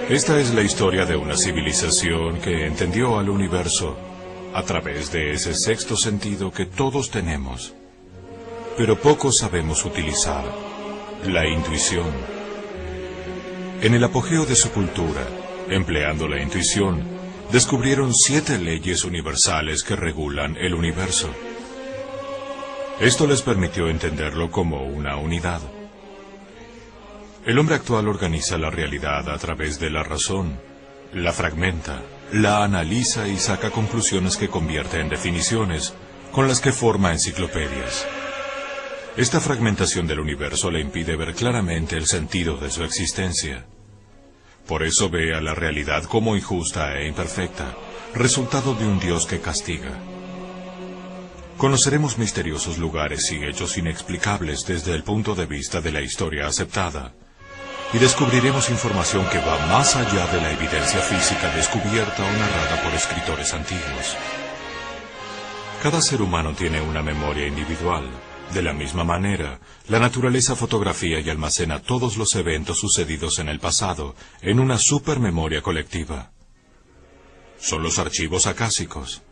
Esta es la historia de una civilización que entendió al universo a través de ese sexto sentido que todos tenemos, pero pocos sabemos utilizar: la intuición. En el apogeo de su cultura, empleando la intuición, descubrieron 7 leyes universales que regulan el universo. Esto les permitió entenderlo como una unidad. El hombre actual organiza la realidad a través de la razón, la fragmenta, la analiza y saca conclusiones que convierte en definiciones, con las que forma enciclopedias. Esta fragmentación del universo le impide ver claramente el sentido de su existencia. Por eso ve a la realidad como injusta e imperfecta, resultado de un Dios que castiga. Conoceremos misteriosos lugares y hechos inexplicables desde el punto de vista de la historia aceptada, y descubriremos información que va más allá de la evidencia física descubierta o narrada por escritores antiguos. Cada ser humano tiene una memoria individual. De la misma manera, la naturaleza fotografía y almacena todos los eventos sucedidos en el pasado en una supermemoria colectiva. Son los archivos acásicos.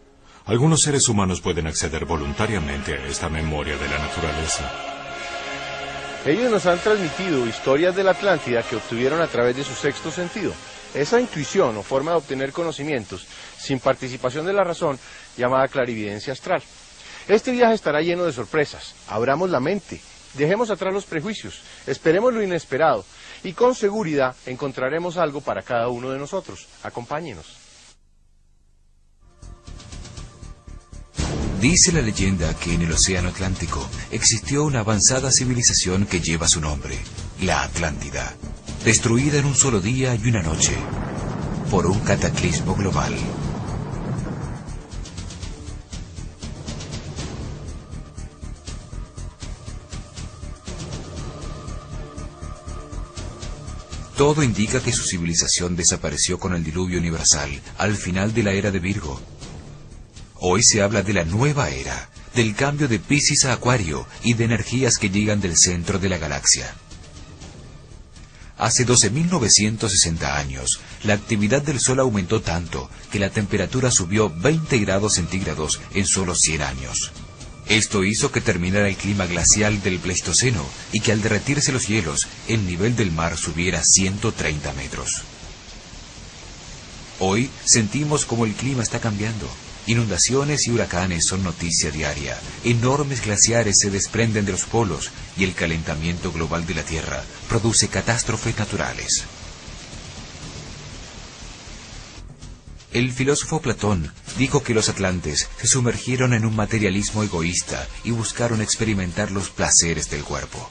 Algunos seres humanos pueden acceder voluntariamente a esta memoria de la naturaleza. Ellos nos han transmitido historias de la Atlántida que obtuvieron a través de su sexto sentido. Esa intuición o forma de obtener conocimientos sin participación de la razón, llamada clarividencia astral. Este viaje estará lleno de sorpresas. Abramos la mente, dejemos atrás los prejuicios, esperemos lo inesperado y con seguridad encontraremos algo para cada uno de nosotros. Acompáñenos. Dice la leyenda que en el Océano Atlántico existió una avanzada civilización que lleva su nombre, la Atlántida, destruida en un solo día y una noche por un cataclismo global. Todo indica que su civilización desapareció con el diluvio universal al final de la era de Virgo. Hoy se habla de la nueva era, del cambio de Piscis a Acuario y de energías que llegan del centro de la galaxia. Hace 12.960 años, la actividad del Sol aumentó tanto que la temperatura subió 20 grados centígrados en solo 100 años. Esto hizo que terminara el clima glacial del Pleistoceno y que al derretirse los hielos, el nivel del mar subiera 130 metros. Hoy sentimos como el clima está cambiando. Inundaciones y huracanes son noticia diaria, enormes glaciares se desprenden de los polos y el calentamiento global de la Tierra produce catástrofes naturales. El filósofo Platón dijo que los atlantes se sumergieron en un materialismo egoísta y buscaron experimentar los placeres del cuerpo.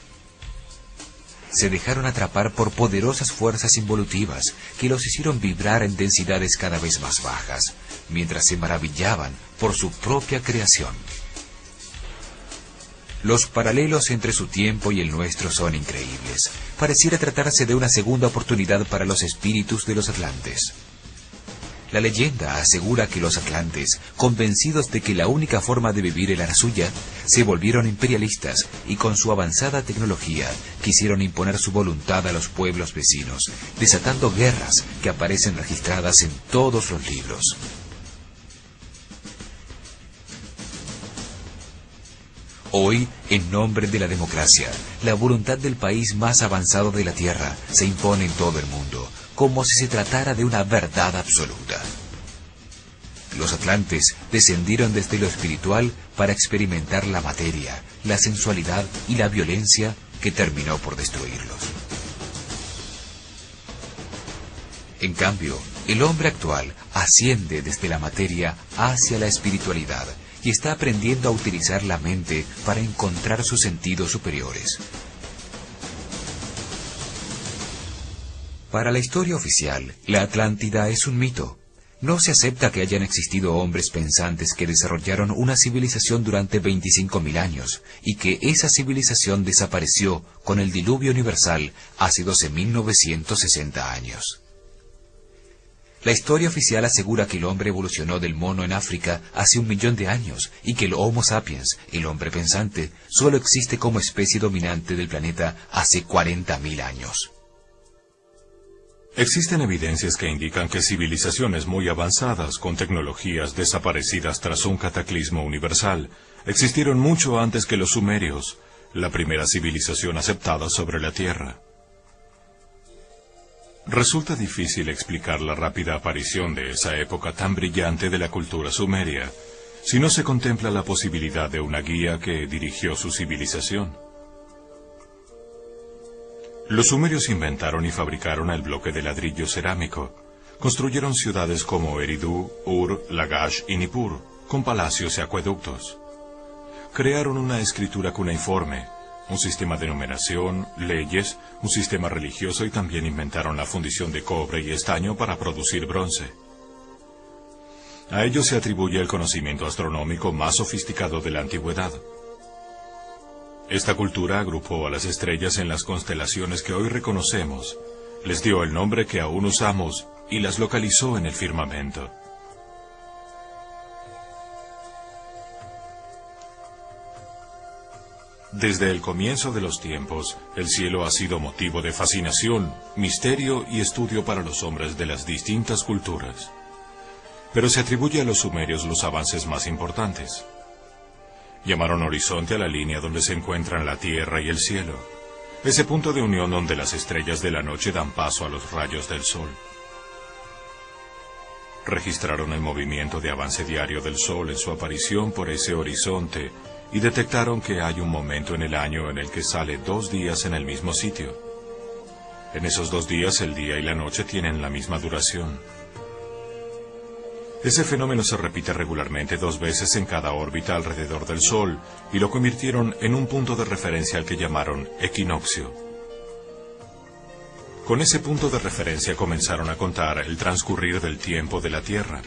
Se dejaron atrapar por poderosas fuerzas involutivas que los hicieron vibrar en densidades cada vez más bajas, mientras se maravillaban por su propia creación. Los paralelos entre su tiempo y el nuestro son increíbles. Pareciera tratarse de una segunda oportunidad para los espíritus de los atlantes. La leyenda asegura que los atlantes, convencidos de que la única forma de vivir era la suya, se volvieron imperialistas y con su avanzada tecnología quisieron imponer su voluntad a los pueblos vecinos, desatando guerras que aparecen registradas en todos los libros. Hoy, en nombre de la democracia, la voluntad del país más avanzado de la Tierra se impone en todo el mundo, como si se tratara de una verdad absoluta. Los atlantes descendieron desde lo espiritual para experimentar la materia, la sensualidad y la violencia que terminó por destruirlos. En cambio, el hombre actual asciende desde la materia hacia la espiritualidad y está aprendiendo a utilizar la mente para encontrar sus sentidos superiores. Para la historia oficial, la Atlántida es un mito. No se acepta que hayan existido hombres pensantes que desarrollaron una civilización durante 25.000 años y que esa civilización desapareció con el diluvio universal hace 12.960 años. La historia oficial asegura que el hombre evolucionó del mono en África hace 1 millón de años y que el Homo sapiens, el hombre pensante, solo existe como especie dominante del planeta hace 40.000 años. Existen evidencias que indican que civilizaciones muy avanzadas, con tecnologías desaparecidas tras un cataclismo universal, existieron mucho antes que los sumerios, la primera civilización aceptada sobre la Tierra. Resulta difícil explicar la rápida aparición de esa época tan brillante de la cultura sumeria, si no se contempla la posibilidad de una guía que dirigió su civilización. Los sumerios inventaron y fabricaron el bloque de ladrillo cerámico. Construyeron ciudades como Eridu, Ur, Lagash y Nippur, con palacios y acueductos. Crearon una escritura cuneiforme, un sistema de numeración, leyes, un sistema religioso y también inventaron la fundición de cobre y estaño para producir bronce. A ellos se atribuye el conocimiento astronómico más sofisticado de la antigüedad. Esta cultura agrupó a las estrellas en las constelaciones que hoy reconocemos, les dio el nombre que aún usamos y las localizó en el firmamento. Desde el comienzo de los tiempos, el cielo ha sido motivo de fascinación, misterio y estudio para los hombres de las distintas culturas. Pero se atribuye a los sumerios los avances más importantes. Llamaron horizonte a la línea donde se encuentran la tierra y el cielo, ese punto de unión donde las estrellas de la noche dan paso a los rayos del sol. Registraron el movimiento de avance diario del sol en su aparición por ese horizonte y detectaron que hay un momento en el año en el que sale 2 días en el mismo sitio. En esos 2 días el día y la noche tienen la misma duración. Ese fenómeno se repite regularmente 2 veces en cada órbita alrededor del Sol y lo convirtieron en un punto de referencia al que llamaron equinoccio. Con ese punto de referencia comenzaron a contar el transcurrir del tiempo de la Tierra.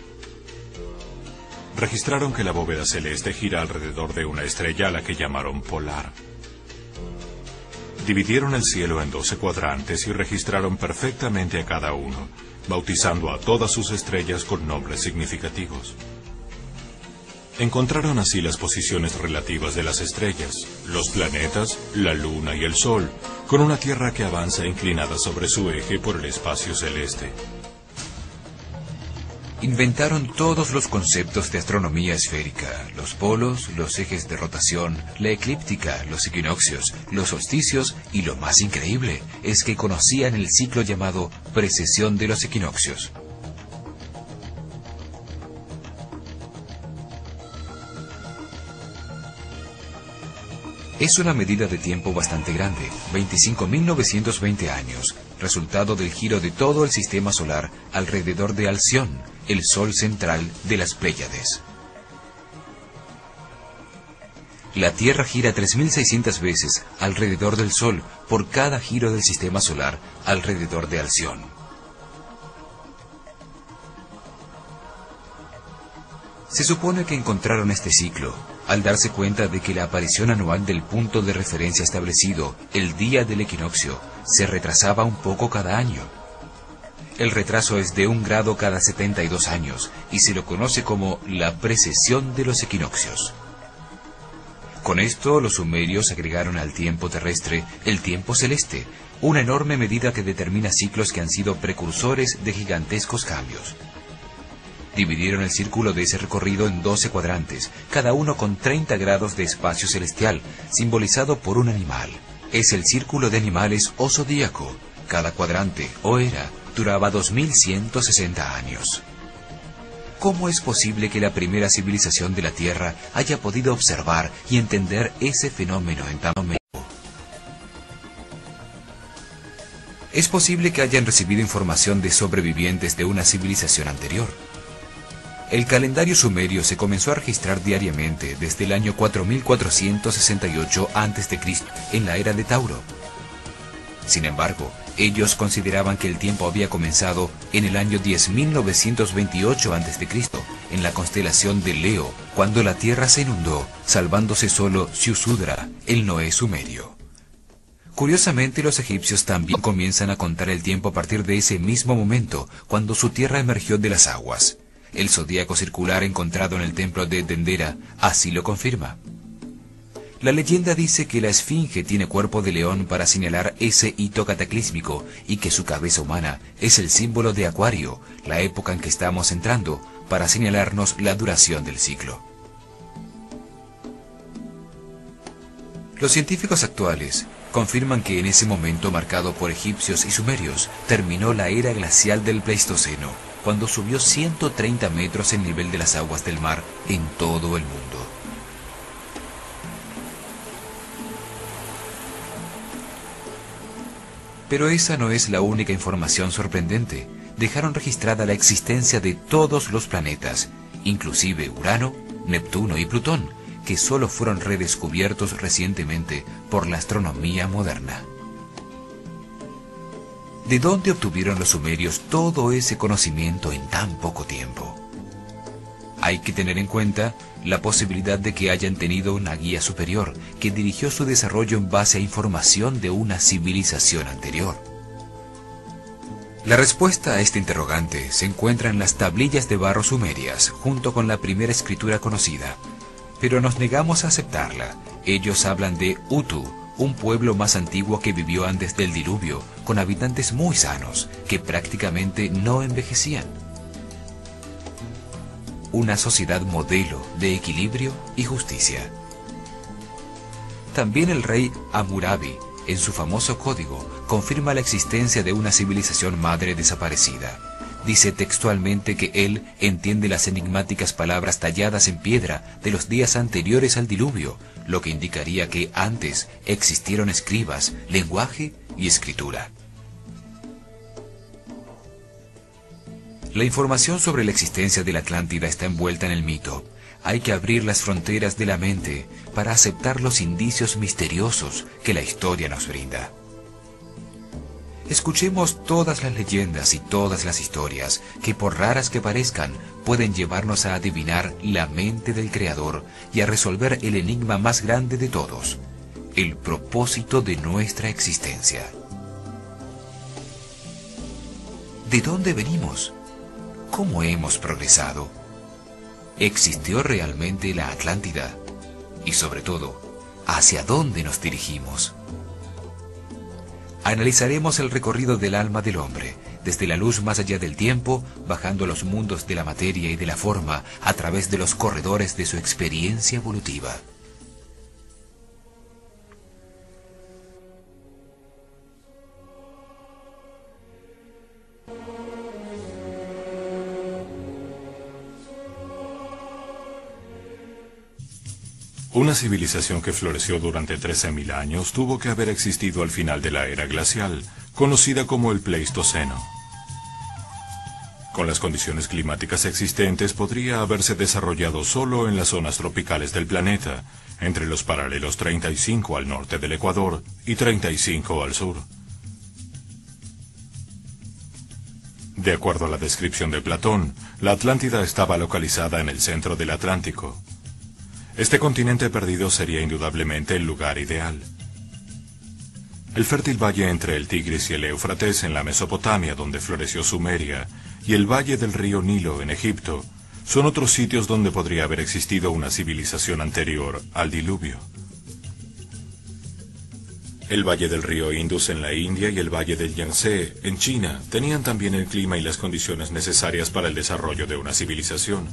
Registraron que la bóveda celeste gira alrededor de una estrella a la que llamaron polar. Dividieron el cielo en 12 cuadrantes y registraron perfectamente a cada uno, bautizando a todas sus estrellas con nombres significativos. Encontraron así las posiciones relativas de las estrellas, los planetas, la luna y el sol, con una Tierra que avanza inclinada sobre su eje por el espacio celeste. Inventaron todos los conceptos de astronomía esférica, los polos, los ejes de rotación, la eclíptica, los equinoccios, los solsticios y lo más increíble es que conocían el ciclo llamado precesión de los equinoccios. Es una medida de tiempo bastante grande, 25.920 años, resultado del giro de todo el sistema solar alrededor de Alción, el sol central de las Pléyades. La Tierra gira 3.600 veces alrededor del Sol por cada giro del sistema solar alrededor de Alción. Se supone que encontraron este ciclo al darse cuenta de que la aparición anual del punto de referencia establecido, el día del equinoccio, se retrasaba un poco cada año. El retraso es de 1 grado cada 72 años y se lo conoce como la precesión de los equinoccios. Con esto, los sumerios agregaron al tiempo terrestre el tiempo celeste, una enorme medida que determina ciclos que han sido precursores de gigantescos cambios. Dividieron el círculo de ese recorrido en 12 cuadrantes, cada uno con 30 grados de espacio celestial, simbolizado por un animal. Es el círculo de animales o zodíaco. Cada cuadrante, o era, duraba 2160 años. ¿Cómo es posible que la primera civilización de la Tierra haya podido observar y entender ese fenómeno en tan poco tiempo? Es posible que hayan recibido información de sobrevivientes de una civilización anterior. El calendario sumerio se comenzó a registrar diariamente desde el año 4468 a.C., en la era de Tauro. Sin embargo, ellos consideraban que el tiempo había comenzado en el año 10.928 a.C., en la constelación de Leo, cuando la Tierra se inundó, salvándose solo Ziusudra, el Noé sumerio. Curiosamente, los egipcios también comienzan a contar el tiempo a partir de ese mismo momento, cuando su tierra emergió de las aguas. El zodíaco circular encontrado en el templo de Dendera así lo confirma. La leyenda dice que la esfinge tiene cuerpo de león para señalar ese hito cataclísmico y que su cabeza humana es el símbolo de Acuario, la época en que estamos entrando, para señalarnos la duración del ciclo. Los científicos actuales confirman que en ese momento marcado por egipcios y sumerios terminó la era glacial del Pleistoceno, cuando subió 130 metros el nivel de las aguas del mar en todo el mundo. Pero esa no es la única información sorprendente. Dejaron registrada la existencia de todos los planetas, inclusive Urano, Neptuno y Plutón, que solo fueron redescubiertos recientemente por la astronomía moderna. ¿De dónde obtuvieron los sumerios todo ese conocimiento en tan poco tiempo? Hay que tener en cuenta la posibilidad de que hayan tenido una guía superior que dirigió su desarrollo en base a información de una civilización anterior. La respuesta a este interrogante se encuentra en las tablillas de barro sumerias, junto con la primera escritura conocida. Pero nos negamos a aceptarla. Ellos hablan de Utu, un pueblo más antiguo que vivió antes del diluvio, con habitantes muy sanos, que prácticamente no envejecían. Una sociedad modelo de equilibrio y justicia. También el rey Hammurabi, en su famoso código, confirma la existencia de una civilización madre desaparecida. Dice textualmente que él entiende las enigmáticas palabras talladas en piedra de los días anteriores al diluvio, lo que indicaría que antes existieron escribas, lenguaje y escritura. La información sobre la existencia de la Atlántida está envuelta en el mito. Hay que abrir las fronteras de la mente para aceptar los indicios misteriosos que la historia nos brinda. Escuchemos todas las leyendas y todas las historias que, por raras que parezcan, pueden llevarnos a adivinar la mente del Creador y a resolver el enigma más grande de todos, el propósito de nuestra existencia. ¿De dónde venimos? ¿Cómo hemos progresado? ¿Existió realmente la Atlántida? Y sobre todo, ¿hacia dónde nos dirigimos? Analizaremos el recorrido del alma del hombre, desde la luz más allá del tiempo, bajando a los mundos de la materia y de la forma, a través de los corredores de su experiencia evolutiva. Una civilización que floreció durante 13.000 años tuvo que haber existido al final de la era glacial, conocida como el Pleistoceno. Con las condiciones climáticas existentes, podría haberse desarrollado solo en las zonas tropicales del planeta, entre los paralelos 35 al norte del Ecuador y 35 al sur. De acuerdo a la descripción de Platón, la Atlántida estaba localizada en el centro del Atlántico. Este continente perdido sería indudablemente el lugar ideal. El fértil valle entre el Tigris y el Éufrates en la Mesopotamia, donde floreció Sumeria, y el valle del río Nilo en Egipto, son otros sitios donde podría haber existido una civilización anterior al diluvio. El valle del río Indus en la India y el valle del Yangtze en China tenían también el clima y las condiciones necesarias para el desarrollo de una civilización.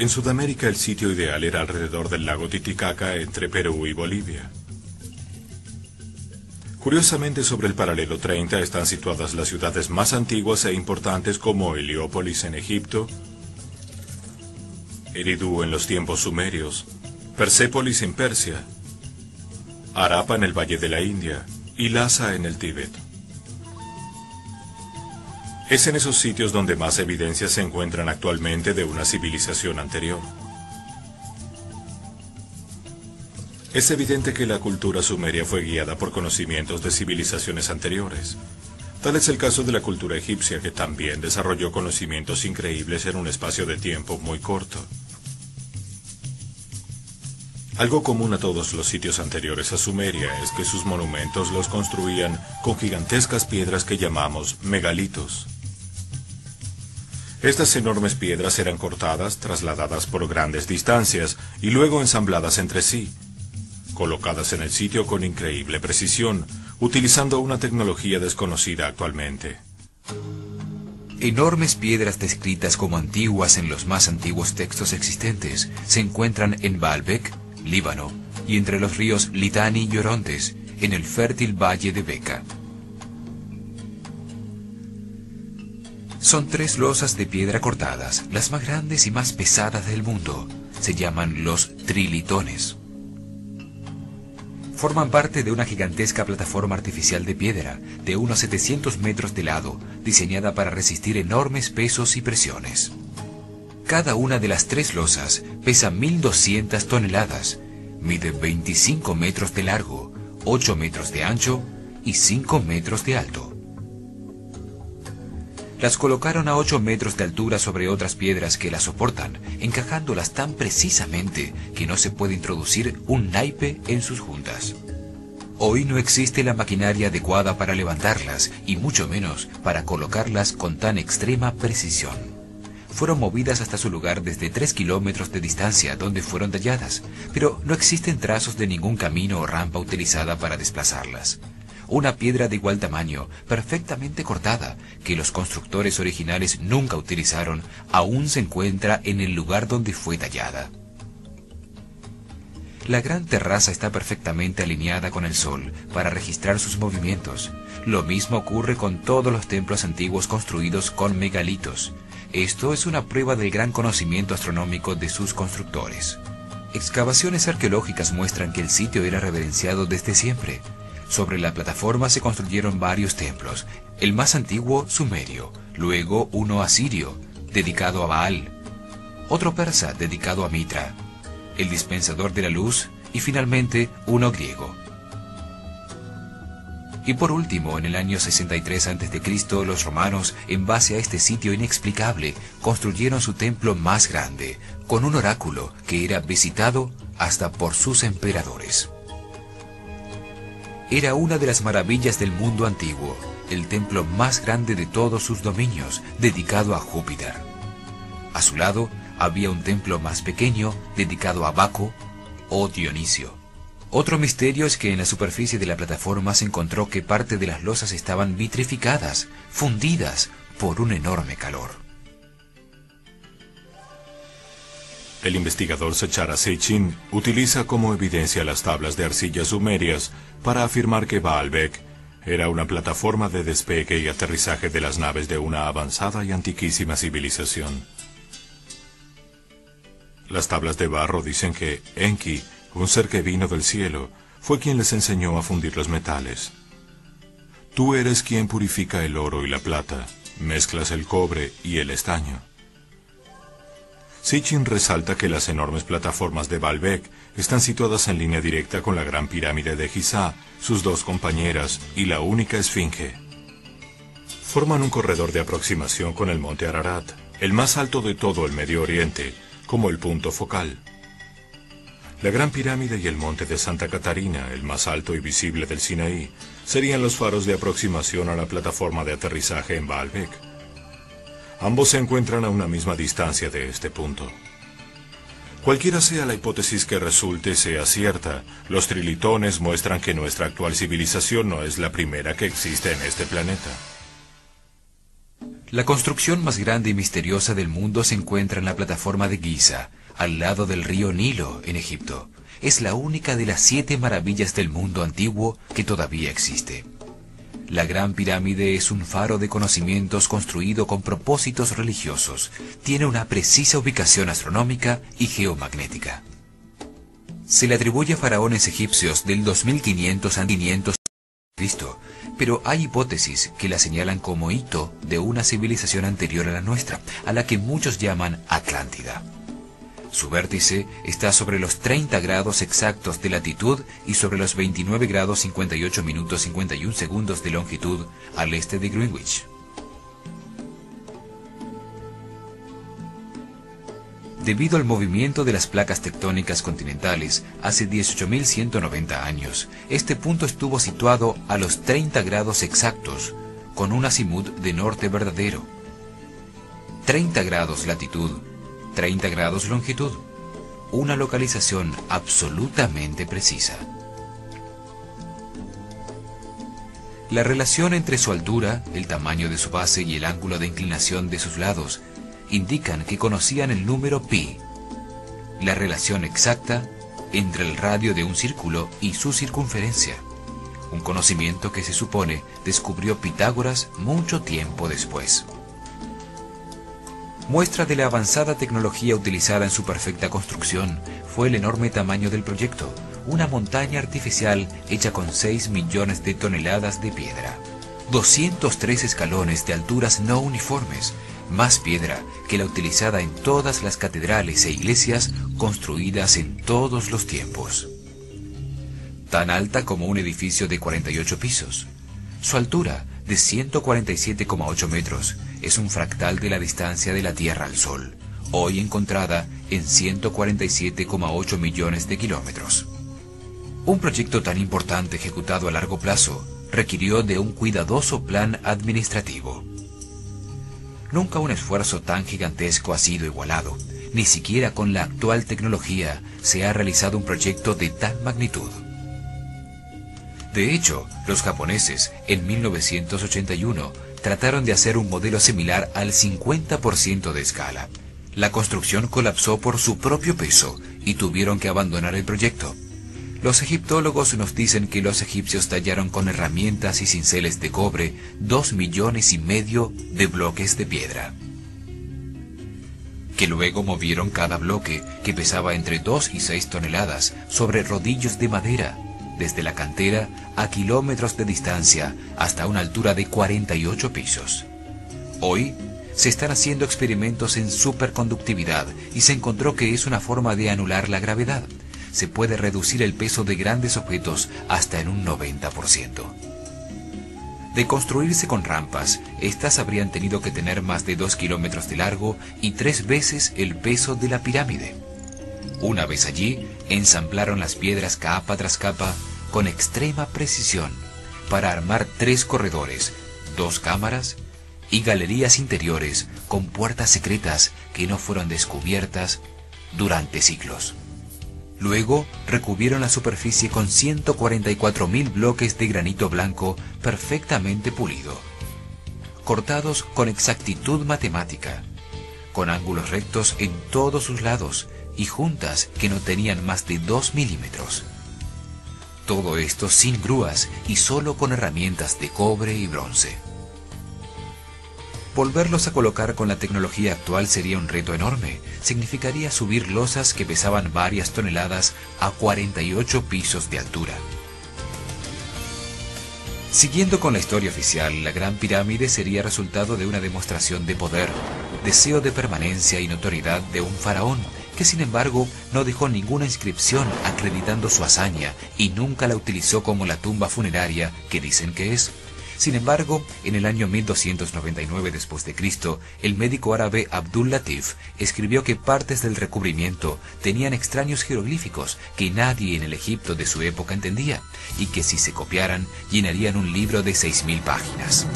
En Sudamérica el sitio ideal era alrededor del lago Titicaca entre Perú y Bolivia. Curiosamente, sobre el paralelo 30 están situadas las ciudades más antiguas e importantes como Heliópolis en Egipto, Eridu en los tiempos sumerios, Persépolis en Persia, Harappa en el Valle de la India y Lhasa en el Tíbet. Es en esos sitios donde más evidencias se encuentran actualmente de una civilización anterior. Es evidente que la cultura sumeria fue guiada por conocimientos de civilizaciones anteriores. Tal es el caso de la cultura egipcia, que también desarrolló conocimientos increíbles en un espacio de tiempo muy corto. Algo común a todos los sitios anteriores a Sumeria es que sus monumentos los construían con gigantescas piedras que llamamos megalitos. Estas enormes piedras eran cortadas, trasladadas por grandes distancias y luego ensambladas entre sí, colocadas en el sitio con increíble precisión, utilizando una tecnología desconocida actualmente. Enormes piedras descritas como antiguas en los más antiguos textos existentes se encuentran en Baalbek, Líbano, y entre los ríos Litani y Orontes, en el fértil valle de Beca. Son 3 losas de piedra cortadas, las más grandes y más pesadas del mundo. Se llaman los trilitones. Forman parte de una gigantesca plataforma artificial de piedra, de unos 700 metros de lado, diseñada para resistir enormes pesos y presiones. Cada una de las 3 losas pesa 1.200 toneladas, mide 25 metros de largo, 8 metros de ancho y 5 metros de alto. Las colocaron a 8 metros de altura sobre otras piedras que las soportan, encajándolas tan precisamente que no se puede introducir un naipe en sus juntas. Hoy no existe la maquinaria adecuada para levantarlas y mucho menos para colocarlas con tan extrema precisión. Fueron movidas hasta su lugar desde 3 kilómetros de distancia donde fueron talladas, pero no existen trazos de ningún camino o rampa utilizada para desplazarlas. Una piedra de igual tamaño, perfectamente cortada, que los constructores originales nunca utilizaron, aún se encuentra en el lugar donde fue tallada. La gran terraza está perfectamente alineada con el sol para registrar sus movimientos. Lo mismo ocurre con todos los templos antiguos construidos con megalitos. Esto es una prueba del gran conocimiento astronómico de sus constructores. Excavaciones arqueológicas muestran que el sitio era reverenciado desde siempre. Sobre la plataforma se construyeron varios templos, el más antiguo sumerio, luego uno asirio, dedicado a Baal, otro persa dedicado a Mitra, el dispensador de la luz y finalmente uno griego. Y por último, en el año 63 a.C., los romanos, en base a este sitio inexplicable, construyeron su templo más grande, con un oráculo que era visitado hasta por sus emperadores. Era una de las maravillas del mundo antiguo, el templo más grande de todos sus dominios, dedicado a Júpiter. A su lado había un templo más pequeño, dedicado a Baco o Dionisio. Otro misterio es que en la superficie de la plataforma se encontró que parte de las losas estaban vitrificadas, fundidas por un enorme calor. El investigador Sechara Seitchin utiliza como evidencia las tablas de arcilla sumerias para afirmar que Baalbek era una plataforma de despegue y aterrizaje de las naves de una avanzada y antiquísima civilización. Las tablas de barro dicen que Enki, un ser que vino del cielo, fue quien les enseñó a fundir los metales. Tú eres quien purifica el oro y la plata, mezclas el cobre y el estaño. Sitchin resalta que las enormes plataformas de Baalbek están situadas en línea directa con la gran pirámide de Giza, sus 2 compañeras y la única esfinge. Forman un corredor de aproximación con el monte Ararat, el más alto de todo el Medio Oriente, como el punto focal. La gran pirámide y el monte de Santa Catarina, el más alto y visible del Sinaí, serían los faros de aproximación a la plataforma de aterrizaje en Baalbek. Ambos se encuentran a una misma distancia de este punto. Cualquiera sea la hipótesis que resulte sea cierta, los trilitones muestran que nuestra actual civilización no es la primera que existe en este planeta. La construcción más grande y misteriosa del mundo se encuentra en la plataforma de Giza, al lado del río Nilo, en Egipto. Es la única de las 7 maravillas del mundo antiguo que todavía existe. La Gran Pirámide es un faro de conocimientos construido con propósitos religiosos. Tiene una precisa ubicación astronómica y geomagnética. Se le atribuye a faraones egipcios del 2500 a 500 a.C., pero hay hipótesis que la señalan como hito de una civilización anterior a la nuestra, a la que muchos llaman Atlántida. Su vértice está sobre los 30 grados exactos de latitud y sobre los 29 grados 58 minutos 51 segundos de longitud al este de Greenwich. Debido al movimiento de las placas tectónicas continentales hace 18.190 años, este punto estuvo situado a los 30 grados exactos, con un azimut de norte verdadero. 30 grados latitud, 30 grados longitud. una localización absolutamente precisa. La relación entre su altura, el tamaño de su base y el ángulo de inclinación de sus lados indican que conocían el número pi, la relación exacta entre el radio de un círculo y su circunferencia, un conocimiento que se supone descubrió Pitágoras mucho tiempo después. Muestra de la avanzada tecnología utilizada en su perfecta construcción fue el enorme tamaño del proyecto, una montaña artificial hecha con 6 millones de toneladas de piedra, 203 escalones de alturas no uniformes, más piedra que la utilizada en todas las catedrales e iglesias construidas en todos los tiempos. Tan alta como un edificio de 48 pisos. Su altura, de 147,8 metros, es un fractal de la distancia de la Tierra al Sol, hoy encontrada en 147,8 millones de kilómetros. Un proyecto tan importante ejecutado a largo plazo requirió de un cuidadoso plan administrativo. Nunca un esfuerzo tan gigantesco ha sido igualado, ni siquiera con la actual tecnología se ha realizado un proyecto de tal magnitud. De hecho, los japoneses, en 1981, trataron de hacer un modelo similar al 50% de escala. La construcción colapsó por su propio peso y tuvieron que abandonar el proyecto. Los egiptólogos nos dicen que los egipcios tallaron con herramientas y cinceles de cobre 2,5 millones de bloques de piedra, que luego movieron cada bloque, que pesaba entre 2 y 6 toneladas, sobre rodillos de madera, desde la cantera a kilómetros de distancia hasta una altura de 48 pisos. Hoy se están haciendo experimentos en superconductividad y se encontró que es una forma de anular la gravedad. Se puede reducir el peso de grandes objetos hasta en un 90%. De construirse con rampas, estas habrían tenido que tener más de 2 kilómetros de largo y 3 veces el peso de la pirámide. Una vez allí, ensamblaron las piedras capa tras capa con extrema precisión para armar 3 corredores, 2 cámaras y galerías interiores con puertas secretas que no fueron descubiertas durante siglos. Luego recubrieron la superficie con 144.000 bloques de granito blanco perfectamente pulido, cortados con exactitud matemática, con ángulos rectos en todos sus lados y juntas que no tenían más de 2 milímetros. Todo esto sin grúas y solo con herramientas de cobre y bronce. Volverlos a colocar con la tecnología actual sería un reto enorme. Significaría subir losas que pesaban varias toneladas a 48 pisos de altura. Siguiendo con la historia oficial, la Gran Pirámide sería resultado de una demostración de poder, deseo de permanencia y notoriedad de un faraón, que sin embargo no dejó ninguna inscripción acreditando su hazaña y nunca la utilizó como la tumba funeraria que dicen que es. Sin embargo, en el año 1299 después de Cristo, el médico árabe Abdul Latif escribió que partes del recubrimiento tenían extraños jeroglíficos que nadie en el Egipto de su época entendía, y que si se copiaran llenarían un libro de 6.000 páginas.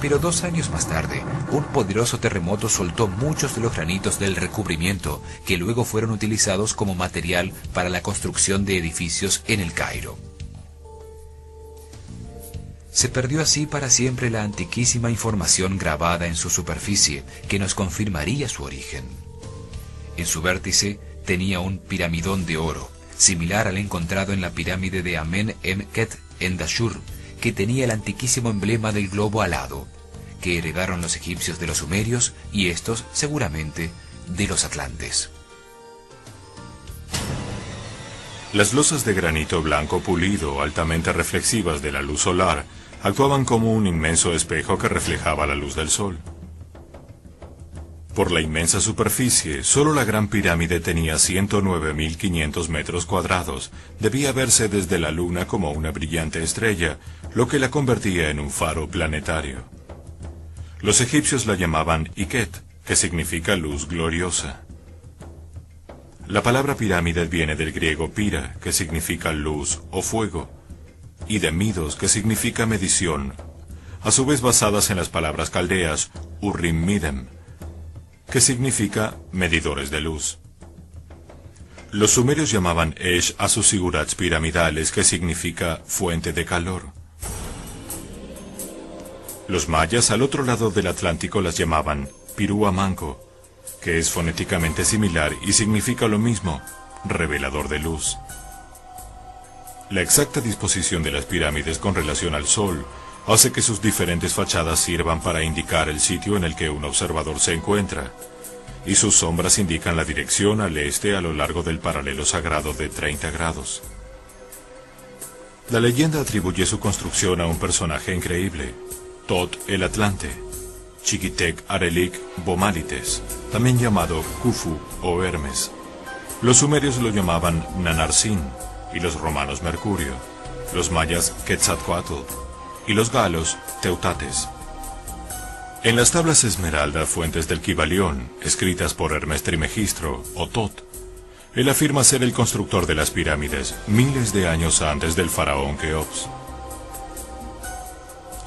Pero 2 años más tarde, un poderoso terremoto soltó muchos de los granitos del recubrimiento, que luego fueron utilizados como material para la construcción de edificios en el Cairo. Se perdió así para siempre la antiquísima información grabada en su superficie, que nos confirmaría su origen. En su vértice tenía un piramidón de oro, similar al encontrado en la pirámide de Amen-Enket en Dashur, que tenía el antiquísimo emblema del globo alado, que heredaron los egipcios de los sumerios y estos, seguramente, de los atlantes. Las losas de granito blanco pulido, altamente reflexivas de la luz solar, actuaban como un inmenso espejo que reflejaba la luz del sol. Por la inmensa superficie, solo la Gran Pirámide tenía 109.500 metros cuadrados. Debía verse desde la Luna como una brillante estrella, lo que la convertía en un faro planetario. Los egipcios la llamaban Iket, que significa luz gloriosa. La palabra pirámide viene del griego pira, que significa luz o fuego, y de midos, que significa medición, a su vez basadas en las palabras caldeas Urim Midem, que significa medidores de luz. Los sumerios llamaban Esh a sus zigurats piramidales, que significa fuente de calor. Los mayas al otro lado del Atlántico las llamaban Pirúa Manco, que es fonéticamente similar y significa lo mismo, revelador de luz. La exacta disposición de las pirámides con relación al sol hace que sus diferentes fachadas sirvan para indicar el sitio en el que un observador se encuentra, y sus sombras indican la dirección al este a lo largo del paralelo sagrado de 30 grados. La leyenda atribuye su construcción a un personaje increíble, Tot el Atlante, Chiquitec Arelik Bomalites, también llamado Khufu o Hermes. Los sumerios lo llamaban Nanarsin y los romanos Mercurio, los mayas Quetzalcoatl y los galos Teutates. En las tablas Esmeralda, fuentes del Kybalión, escritas por Hermes Trimegistro o Tot, él afirma ser el constructor de las pirámides miles de años antes del faraón Keops.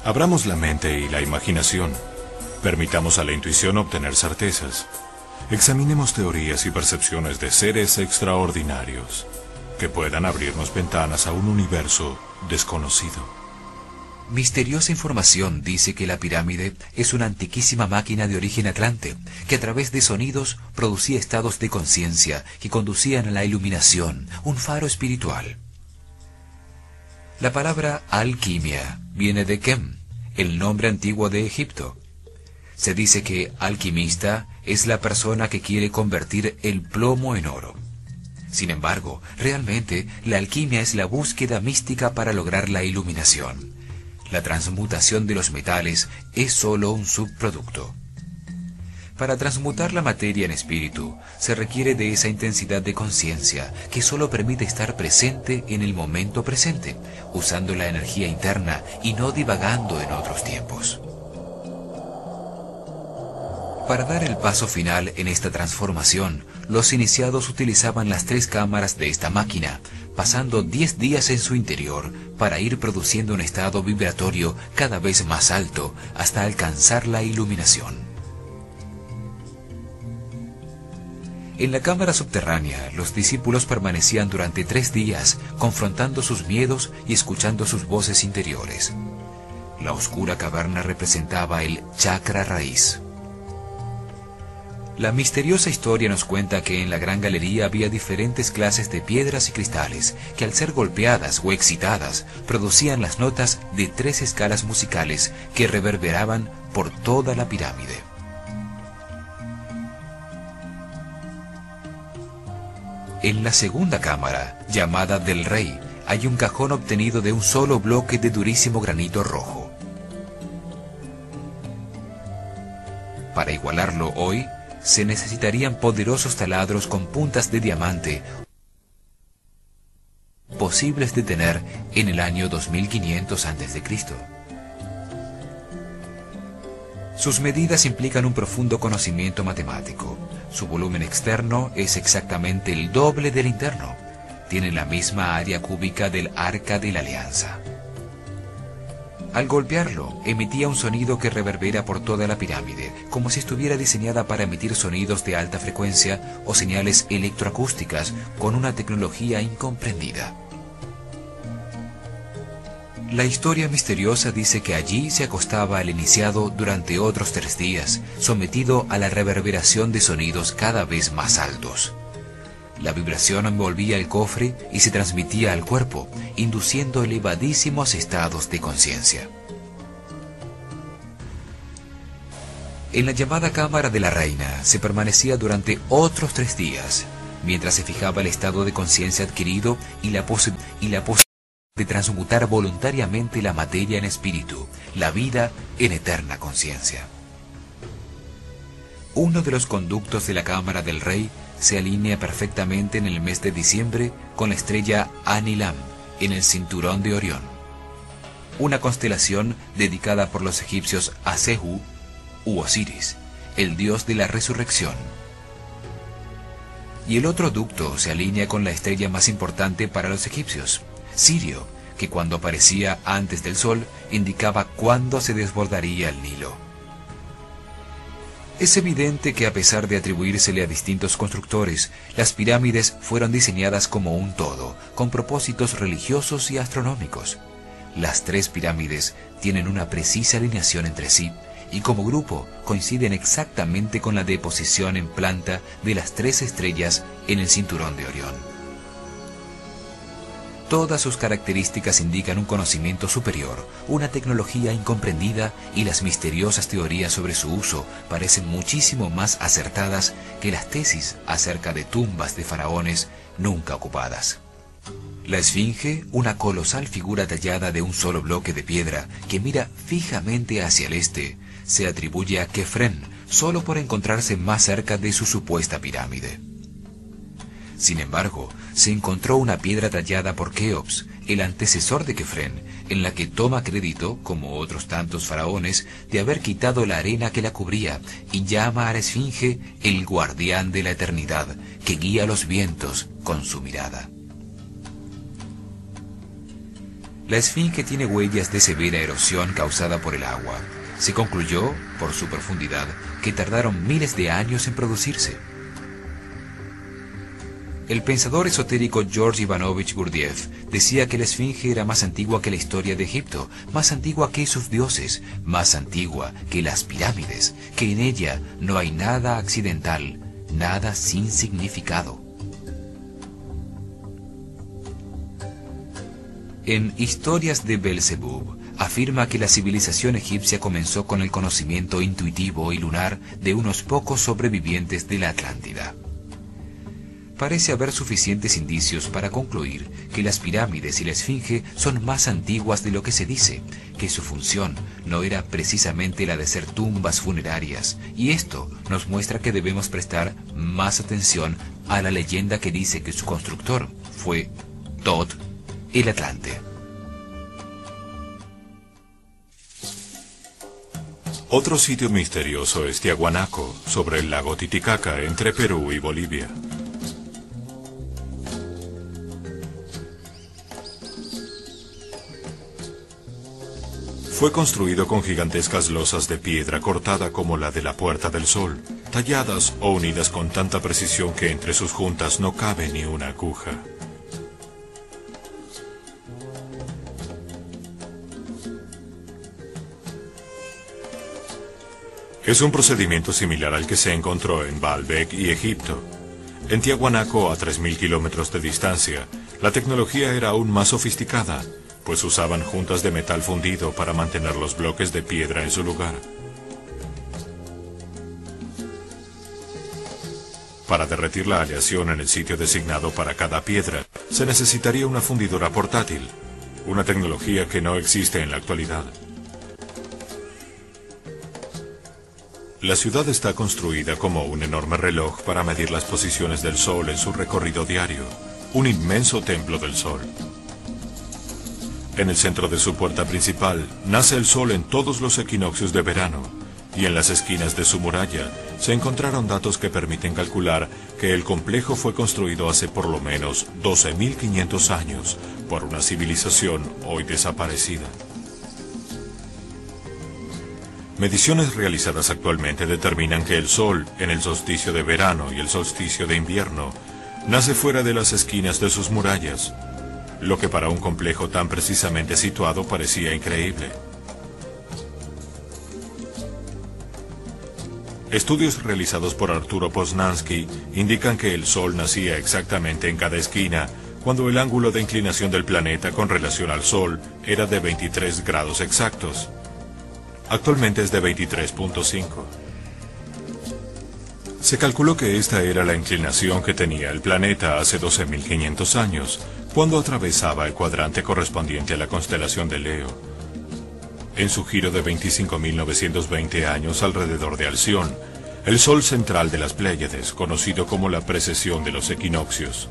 Abramos la mente y la imaginación, permitamos a la intuición obtener certezas, examinemos teorías y percepciones de seres extraordinarios que puedan abrirnos ventanas a un universo desconocido. Misteriosa información dice que la pirámide es una antiquísima máquina de origen atlante, que a través de sonidos producía estados de conciencia que conducían a la iluminación, un faro espiritual. La palabra alquimia viene de Kem, el nombre antiguo de Egipto. Se dice que alquimista es la persona que quiere convertir el plomo en oro. Sin embargo, realmente la alquimia es la búsqueda mística para lograr la iluminación. La transmutación de los metales es solo un subproducto. Para transmutar la materia en espíritu, se requiere de esa intensidad de conciencia que solo permite estar presente en el momento presente, usando la energía interna y no divagando en otros tiempos. Para dar el paso final en esta transformación, los iniciados utilizaban las 3 cámaras de esta máquina, pasando 10 días en su interior para ir produciendo un estado vibratorio cada vez más alto hasta alcanzar la iluminación. En la cámara subterránea, los discípulos permanecían durante 3 días, confrontando sus miedos y escuchando sus voces interiores. La oscura caverna representaba el chakra raíz. La misteriosa historia nos cuenta que en la gran galería había diferentes clases de piedras y cristales que al ser golpeadas o excitadas producían las notas de 3 escalas musicales que reverberaban por toda la pirámide. En la segunda cámara, llamada del Rey, hay un cajón obtenido de un solo bloque de durísimo granito rojo. Para igualarlo hoy, se necesitarían poderosos taladros con puntas de diamante, posibles de tener en el año 2500 a.C. Sus medidas implican un profundo conocimiento matemático. Su volumen externo es exactamente el doble del interno. Tiene la misma área cúbica del Arca de la Alianza. Al golpearlo, emitía un sonido que reverbera por toda la pirámide, como si estuviera diseñada para emitir sonidos de alta frecuencia o señales electroacústicas con una tecnología incomprendida. La historia misteriosa dice que allí se acostaba el iniciado durante otros 3 días, sometido a la reverberación de sonidos cada vez más altos. La vibración envolvía el cofre y se transmitía al cuerpo, induciendo elevadísimos estados de conciencia. En la llamada cámara de la reina se permanecía durante otros 3 días, mientras se fijaba el estado de conciencia adquirido y la posibilidad de transmutar voluntariamente la materia en espíritu, la vida en eterna conciencia. Uno de los conductos de la cámara del rey se alinea perfectamente en el mes de diciembre con la estrella Anilam en el cinturón de Orión, una constelación dedicada por los egipcios a Sehu u Osiris, el dios de la resurrección. Y el otro ducto se alinea con la estrella más importante para los egipcios, Sirio, que cuando aparecía antes del sol indicaba cuándo se desbordaría el Nilo. Es evidente que a pesar de atribuírsele a distintos constructores, las pirámides fueron diseñadas como un todo, con propósitos religiosos y astronómicos. Las 3 pirámides tienen una precisa alineación entre sí, y como grupo coinciden exactamente con la deposición en planta de las 3 estrellas en el cinturón de Orión. Todas sus características indican un conocimiento superior, una tecnología incomprendida, y las misteriosas teorías sobre su uso parecen muchísimo más acertadas que las tesis acerca de tumbas de faraones nunca ocupadas. La Esfinge, una colosal figura tallada de un solo bloque de piedra que mira fijamente hacia el este, se atribuye a Kefren solo por encontrarse más cerca de su supuesta pirámide. Sin embargo, se encontró una piedra tallada por Keops, el antecesor de Kefren, en la que toma crédito, como otros tantos faraones, de haber quitado la arena que la cubría, y llama a la Esfinge el guardián de la eternidad, que guía los vientos con su mirada. La Esfinge tiene huellas de severa erosión causada por el agua. Se concluyó, por su profundidad, que tardaron miles de años en producirse. El pensador esotérico George Ivanovich Gurdjieff decía que la Esfinge era más antigua que la historia de Egipto, más antigua que sus dioses, más antigua que las pirámides, que en ella no hay nada accidental, nada sin significado. En Historias de Belzebub afirma que la civilización egipcia comenzó con el conocimiento intuitivo y lunar de unos pocos sobrevivientes de la Atlántida. Parece haber suficientes indicios para concluir que las pirámides y la Esfinge son más antiguas de lo que se dice, que su función no era precisamente la de ser tumbas funerarias, y esto nos muestra que debemos prestar más atención a la leyenda que dice que su constructor fue Thoth, el Atlante. Otro sitio misterioso es Tiahuanaco, sobre el lago Titicaca, entre Perú y Bolivia. Fue construido con gigantescas losas de piedra cortada como la de la Puerta del Sol, talladas o unidas con tanta precisión que entre sus juntas no cabe ni una aguja. Es un procedimiento similar al que se encontró en Baalbek y Egipto. En Tiahuanaco, a 3.000 kilómetros de distancia, la tecnología era aún más sofisticada, pues usaban juntas de metal fundido para mantener los bloques de piedra en su lugar. Para derretir la aleación en el sitio designado para cada piedra, se necesitaría una fundidora portátil, una tecnología que no existe en la actualidad. La ciudad está construida como un enorme reloj para medir las posiciones del Sol en su recorrido diario, un inmenso templo del Sol. En el centro de su puerta principal nace el Sol en todos los equinoccios de verano, y en las esquinas de su muralla se encontraron datos que permiten calcular que el complejo fue construido hace por lo menos 12.500 años por una civilización hoy desaparecida. Mediciones realizadas actualmente determinan que el Sol, en el solsticio de verano y el solsticio de invierno, nace fuera de las esquinas de sus murallas, lo que para un complejo tan precisamente situado parecía increíble. Estudios realizados por Arturo Poznański indican que el Sol nacía exactamente en cada esquina, cuando el ángulo de inclinación del planeta con relación al Sol era de 23 grados exactos. Actualmente es de 23.5. Se calculó que esta era la inclinación que tenía el planeta hace 12.500 años, cuando atravesaba el cuadrante correspondiente a la constelación de Leo. En su giro de 25.920 años alrededor de Alción, el Sol central de las Pléyades, conocido como la precesión de los equinoccios.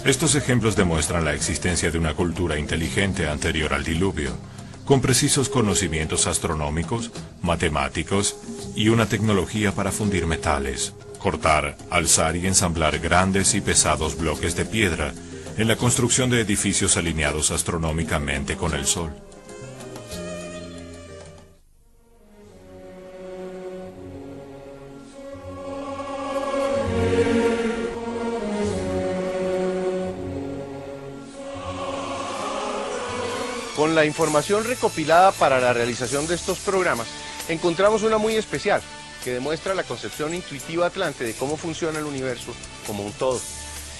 Estos ejemplos demuestran la existencia de una cultura inteligente anterior al diluvio, con precisos conocimientos astronómicos, matemáticos y una tecnología para fundir metales, cortar, alzar y ensamblar grandes y pesados bloques de piedra en la construcción de edificios alineados astronómicamente con el Sol. la información recopilada para la realización de estos programas, encontramos una muy especial, que demuestra la concepción intuitiva atlante de cómo funciona el universo como un todo.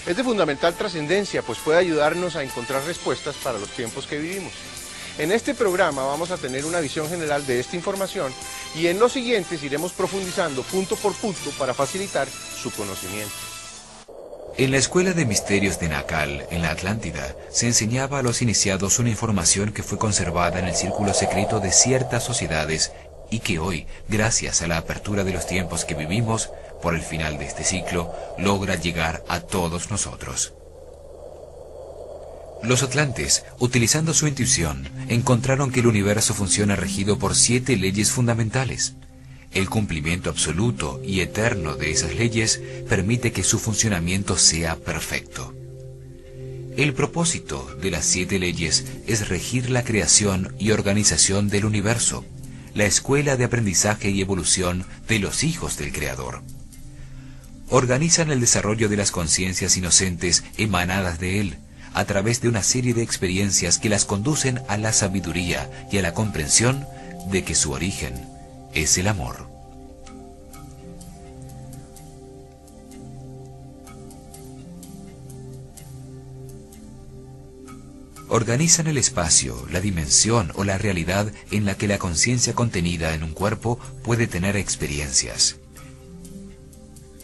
Es de fundamental trascendencia, pues puede ayudarnos a encontrar respuestas para los tiempos que vivimos. En este programa vamos a tener una visión general de esta información y en los siguientes iremos profundizando punto por punto para facilitar su conocimiento. En la Escuela de Misterios de Nakal, en la Atlántida, se enseñaba a los iniciados una información que fue conservada en el círculo secreto de ciertas sociedades y que hoy, gracias a la apertura de los tiempos que vivimos, por el final de este ciclo, logra llegar a todos nosotros. Los atlantes, utilizando su intuición, encontraron que el universo funciona regido por 7 leyes fundamentales. El cumplimiento absoluto y eterno de esas leyes permite que su funcionamiento sea perfecto. El propósito de las 7 leyes es regir la creación y organización del universo, la escuela de aprendizaje y evolución de los hijos del Creador. Organizan el desarrollo de las conciencias inocentes emanadas de Él, a través de una serie de experiencias que las conducen a la sabiduría y a la comprensión de que su origen es el amor. Organizan el espacio, la dimensión o la realidad en la que la conciencia contenida en un cuerpo puede tener experiencias.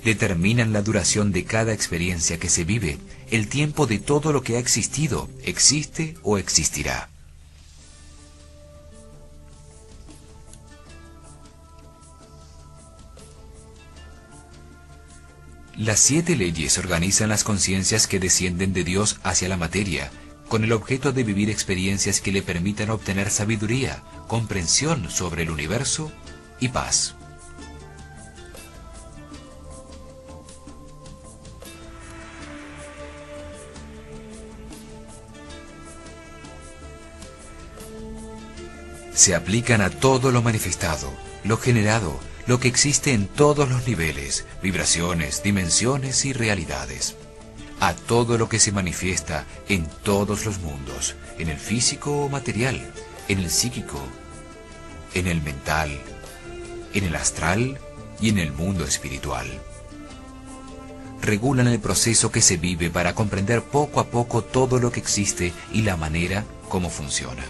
Determinan la duración de cada experiencia que se vive, el tiempo de todo lo que ha existido, existe o existirá. Las 7 leyes organizan las conciencias que descienden de Dios hacia la materia, con el objeto de vivir experiencias que le permitan obtener sabiduría, comprensión sobre el universo y paz. Se aplican a todo lo manifestado, lo generado, lo que existe en todos los niveles, vibraciones, dimensiones y realidades. A todo lo que se manifiesta en todos los mundos, en el físico o material, en el psíquico, en el mental, en el astral y en el mundo espiritual. Regulan el proceso que se vive para comprender poco a poco todo lo que existe y la manera como funciona.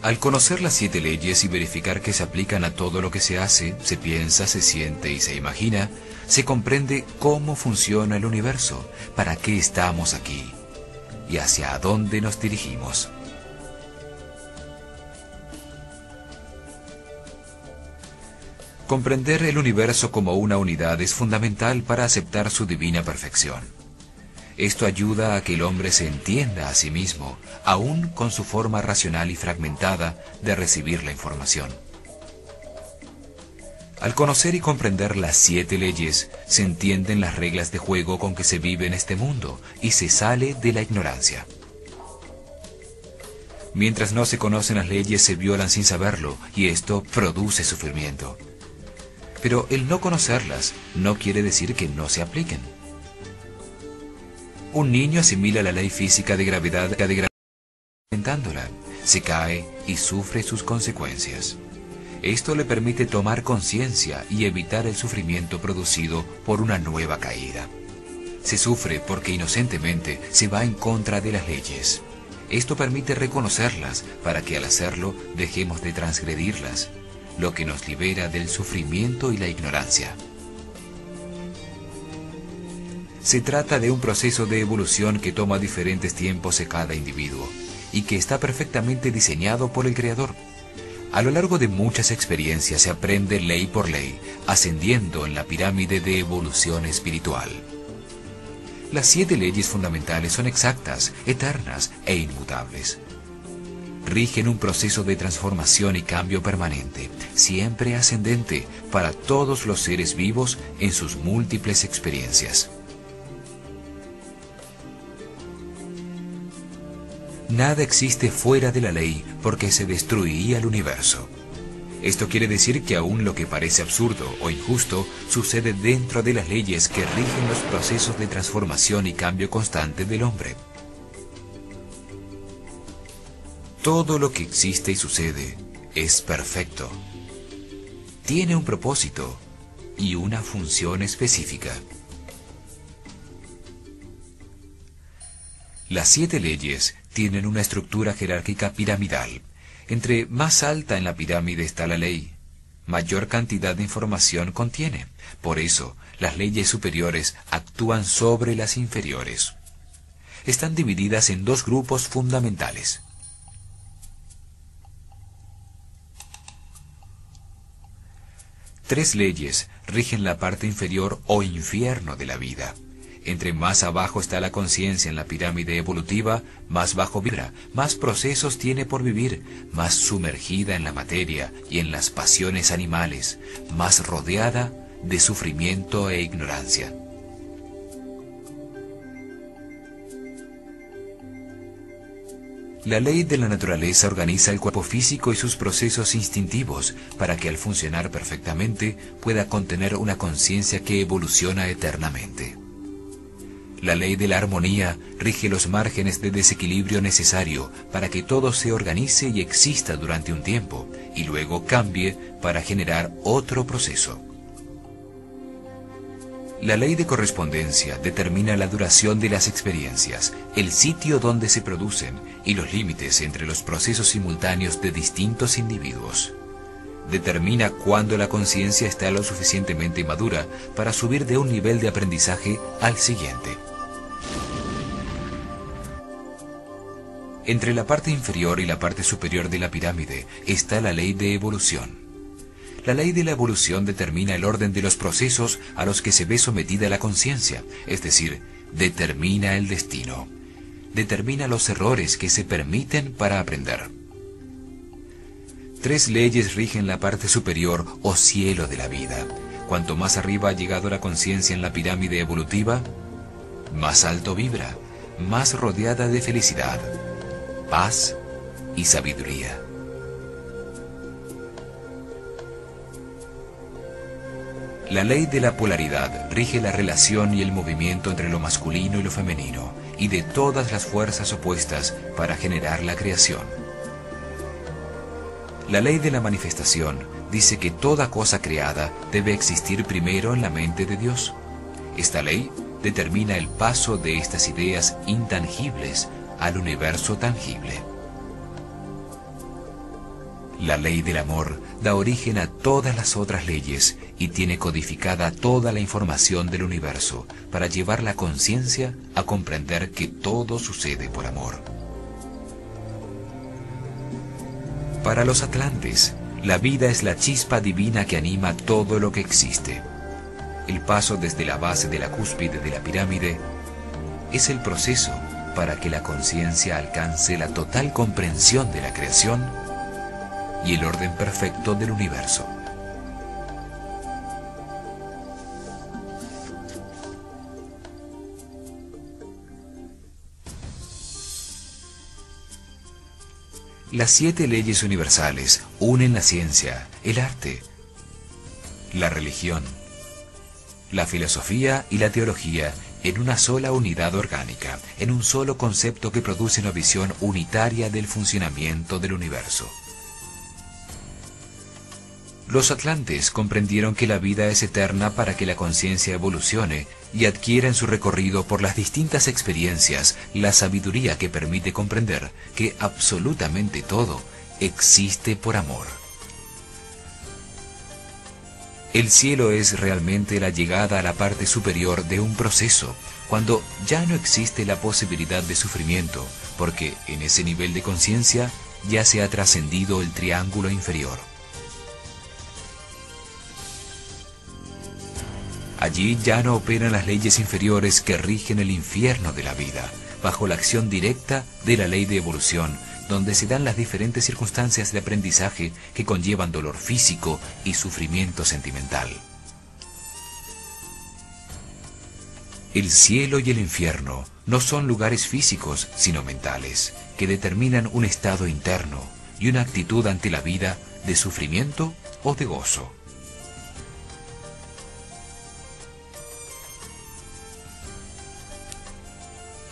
Al conocer las 7 leyes y verificar que se aplican a todo lo que se hace, se piensa, se siente y se imagina, se comprende cómo funciona el universo, para qué estamos aquí y hacia dónde nos dirigimos. Comprender el universo como una unidad es fundamental para aceptar su divina perfección. Esto ayuda a que el hombre se entienda a sí mismo, aún con su forma racional y fragmentada de recibir la información. Al conocer y comprender las 7 leyes, se entienden las reglas de juego con que se vive en este mundo y se sale de la ignorancia. Mientras no se conocen las leyes, se violan sin saberlo y esto produce sufrimiento. Pero el no conocerlas no quiere decir que no se apliquen. Un niño asimila la ley física de gravedad experimentándola, se cae y sufre sus consecuencias. Esto le permite tomar conciencia y evitar el sufrimiento producido por una nueva caída. Se sufre porque inocentemente se va en contra de las leyes. Esto permite reconocerlas para que al hacerlo dejemos de transgredirlas, lo que nos libera del sufrimiento y la ignorancia. Se trata de un proceso de evolución que toma diferentes tiempos en cada individuo y que está perfectamente diseñado por el Creador. A lo largo de muchas experiencias se aprende ley por ley, ascendiendo en la pirámide de evolución espiritual. Las 7 leyes fundamentales son exactas, eternas e inmutables. Rigen un proceso de transformación y cambio permanente, siempre ascendente para todos los seres vivos en sus múltiples experiencias. Nada existe fuera de la ley porque se destruiría el universo. Esto quiere decir que aún lo que parece absurdo o injusto sucede dentro de las leyes que rigen los procesos de transformación y cambio constante del hombre. Todo lo que existe y sucede es perfecto. Tiene un propósito y una función específica. Las 7 leyes tienen una estructura jerárquica piramidal. Entre más alta en la pirámide está la ley, mayor cantidad de información contiene. Por eso, las leyes superiores actúan sobre las inferiores. Están divididas en 2 grupos fundamentales. Tres leyes rigen la parte inferior o infierno de la vida. Entre más abajo está la conciencia en la pirámide evolutiva, más bajo vibra, más procesos tiene por vivir, más sumergida en la materia y en las pasiones animales, más rodeada de sufrimiento e ignorancia. La ley de la naturaleza organiza el cuerpo físico y sus procesos instintivos para que al funcionar perfectamente pueda contener una conciencia que evoluciona eternamente. La ley de la armonía rige los márgenes de desequilibrio necesario para que todo se organice y exista durante un tiempo, y luego cambie para generar otro proceso. La ley de correspondencia determina la duración de las experiencias, el sitio donde se producen y los límites entre los procesos simultáneos de distintos individuos. Determina cuándo la conciencia está lo suficientemente madura para subir de un nivel de aprendizaje al siguiente. Entre la parte inferior y la parte superior de la pirámide está la ley de evolución. La ley de la evolución determina el orden de los procesos a los que se ve sometida la conciencia, es decir, determina el destino. Determina los errores que se permiten para aprender. 3 leyes rigen la parte superior o cielo de la vida. Cuanto más arriba ha llegado la conciencia en la pirámide evolutiva, más alto vibra, más rodeada de felicidad, paz y sabiduría. La ley de la polaridad rige la relación y el movimiento entre lo masculino y lo femenino, y de todas las fuerzas opuestas para generar la creación. La ley de la manifestación dice que toda cosa creada debe existir primero en la mente de Dios. Esta ley determina el paso de estas ideas intangibles al universo tangible. La ley del amor da origen a todas las otras leyes y tiene codificada toda la información del universo para llevar la conciencia a comprender que todo sucede por amor. Para los atlantes, la vida es la chispa divina que anima todo lo que existe. El paso desde la base de la cúspide de la pirámide es el proceso para que la conciencia alcance la total comprensión de la creación y el orden perfecto del universo. Las 7 leyes universales unen la ciencia, el arte, la religión, la filosofía y la teología en una sola unidad orgánica, en un solo concepto que produce una visión unitaria del funcionamiento del universo. Los atlantes comprendieron que la vida es eterna para que la conciencia evolucione y adquiera en su recorrido por las distintas experiencias la sabiduría que permite comprender que absolutamente todo existe por amor. El cielo es realmente la llegada a la parte superior de un proceso, cuando ya no existe la posibilidad de sufrimiento, porque en ese nivel de conciencia ya se ha trascendido el triángulo inferior. Allí ya no operan las leyes inferiores que rigen el infierno de la vida, bajo la acción directa de la ley de evolución, donde se dan las diferentes circunstancias de aprendizaje que conllevan dolor físico y sufrimiento sentimental. El cielo y el infierno no son lugares físicos, sino mentales, que determinan un estado interno y una actitud ante la vida de sufrimiento o de gozo.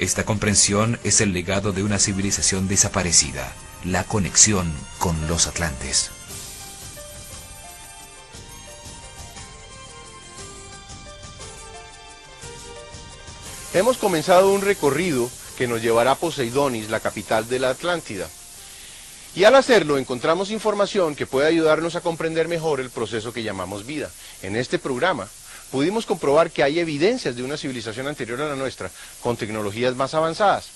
Esta comprensión es el legado de una civilización desaparecida, la conexión con los atlantes. Hemos comenzado un recorrido que nos llevará a Poseidonis, la capital de la Atlántida. Y al hacerlo encontramos información que puede ayudarnos a comprender mejor el proceso que llamamos vida. En este programa pudimos comprobar que hay evidencias de una civilización anterior a la nuestra, con tecnologías más avanzadas.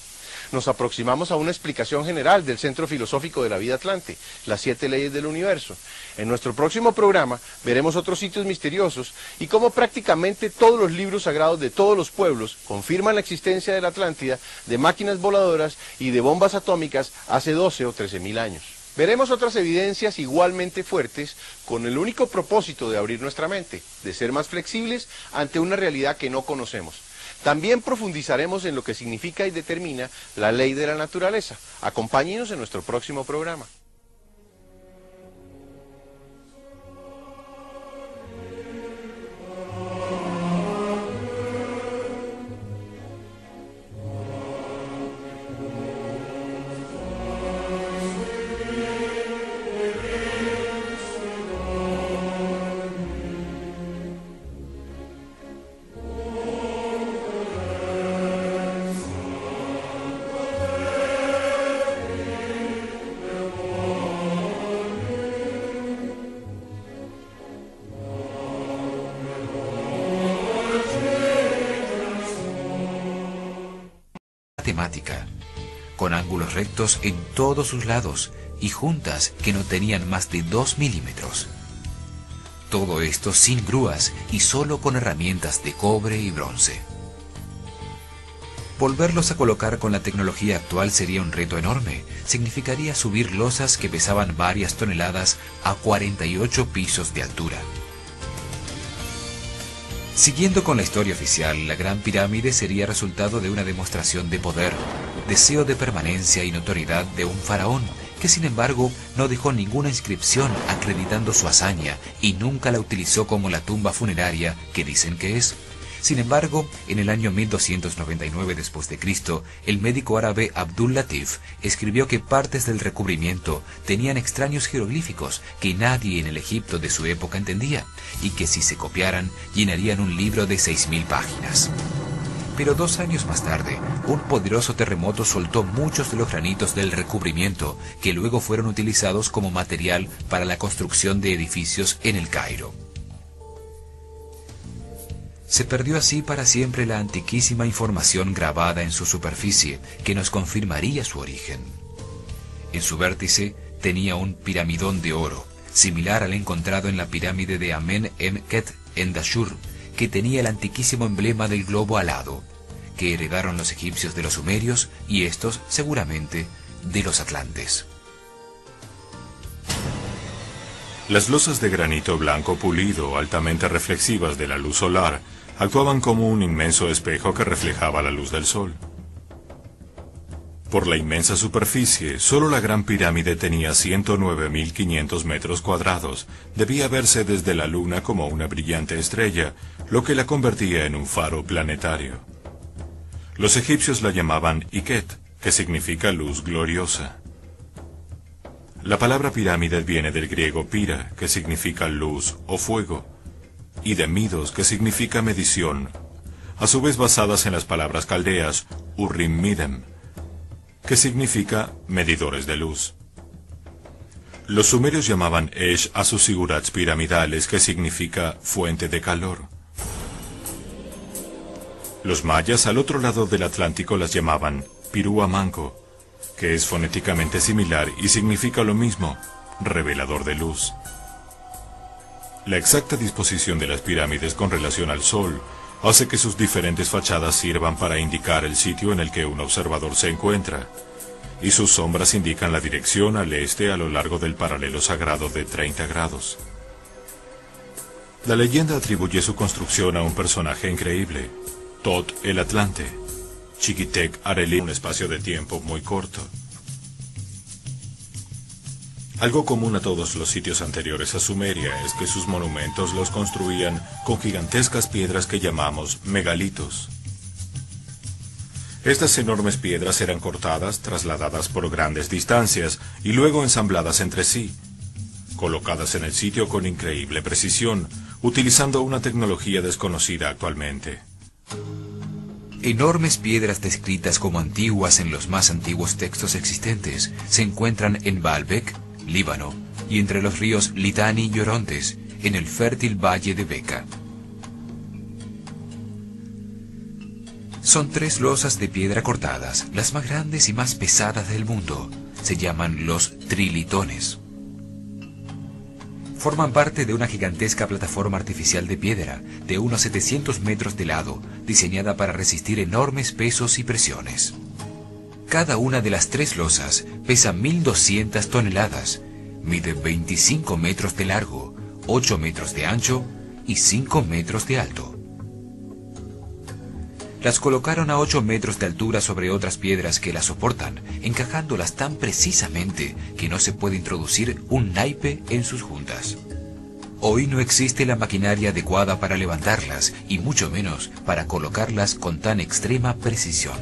Nos aproximamos a una explicación general del centro filosófico de la vida atlante, las 7 leyes del universo. En nuestro próximo programa veremos otros sitios misteriosos y cómo prácticamente todos los libros sagrados de todos los pueblos confirman la existencia de la Atlántida, de máquinas voladoras y de bombas atómicas hace 12 o 13.000 años. Veremos otras evidencias igualmente fuertes con el único propósito de abrir nuestra mente, de ser más flexibles ante una realidad que no conocemos. También profundizaremos en lo que significa y determina la ley de la naturaleza. Acompáñenos en nuestro próximo programa. Temática, con ángulos rectos en todos sus lados y juntas que no tenían más de 2 milímetros. Todo esto sin grúas y solo con herramientas de cobre y bronce. Volverlos a colocar con la tecnología actual sería un reto enorme. Significaría subir losas que pesaban varias toneladas a 48 pisos de altura. Siguiendo con la historia oficial, la Gran Pirámide sería resultado de una demostración de poder, deseo de permanencia y notoriedad de un faraón, que sin embargo no dejó ninguna inscripción acreditando su hazaña y nunca la utilizó como la tumba funeraria que dicen que es. Sin embargo, en el año 1299 después de Cristo, el médico árabe Abdul Latif escribió que partes del recubrimiento tenían extraños jeroglíficos que nadie en el Egipto de su época entendía, y que si se copiaran llenarían un libro de 6.000 páginas. Pero 2 años más tarde, un poderoso terremoto soltó muchos de los granitos del recubrimiento, que luego fueron utilizados como material para la construcción de edificios en el Cairo. Se perdió así para siempre la antiquísima información grabada en su superficie, que nos confirmaría su origen. En su vértice tenía un piramidón de oro, similar al encontrado en la pirámide de Amen-Em-Ket en Dashur, que tenía el antiquísimo emblema del globo alado, que heredaron los egipcios de los sumerios y estos, seguramente, de los atlantes. Las losas de granito blanco pulido, altamente reflexivas de la luz solar, actuaban como un inmenso espejo que reflejaba la luz del sol. Por la inmensa superficie, solo la Gran Pirámide tenía 109.500 metros cuadrados. Debía verse desde la Luna como una brillante estrella, lo que la convertía en un faro planetario. Los egipcios la llamaban Iket, que significa luz gloriosa. La palabra pirámide viene del griego pira, que significa luz o fuego, y de midos, que significa medición, a su vez basadas en las palabras caldeas Urim Midem, que significa medidores de luz. Los sumerios llamaban Esh a sus sigurats piramidales, que significa fuente de calor. Los mayas al otro lado del Atlántico las llamaban Pirúa Manco, que es fonéticamente similar y significa lo mismo, revelador de luz. La exacta disposición de las pirámides con relación al Sol hace que sus diferentes fachadas sirvan para indicar el sitio en el que un observador se encuentra, y sus sombras indican la dirección al este a lo largo del paralelo sagrado de 30 grados. La leyenda atribuye su construcción a un personaje increíble, Tot el Atlante, Chiquitec Arelí, un espacio de tiempo muy corto. Algo común a todos los sitios anteriores a Sumeria es que sus monumentos los construían con gigantescas piedras que llamamos megalitos. Estas enormes piedras eran cortadas, trasladadas por grandes distancias y luego ensambladas entre sí, colocadas en el sitio con increíble precisión, utilizando una tecnología desconocida actualmente. Enormes piedras descritas como antiguas en los más antiguos textos existentes se encuentran en Baalbek, Líbano, y entre los ríos Litani y Orontes, en el fértil valle de Beca. Son 3 losas de piedra cortadas, las más grandes y más pesadas del mundo. Se llaman los trilitones. Forman parte de una gigantesca plataforma artificial de piedra, de unos 700 metros de lado, diseñada para resistir enormes pesos y presiones. Cada una de las 3 losas pesa 1.200 toneladas, mide 25 metros de largo, 8 metros de ancho y 5 metros de alto. Las colocaron a 8 metros de altura sobre otras piedras que las soportan, encajándolas tan precisamente que no se puede introducir un naipe en sus juntas. Hoy no existe la maquinaria adecuada para levantarlas, y mucho menos para colocarlas con tan extrema precisión.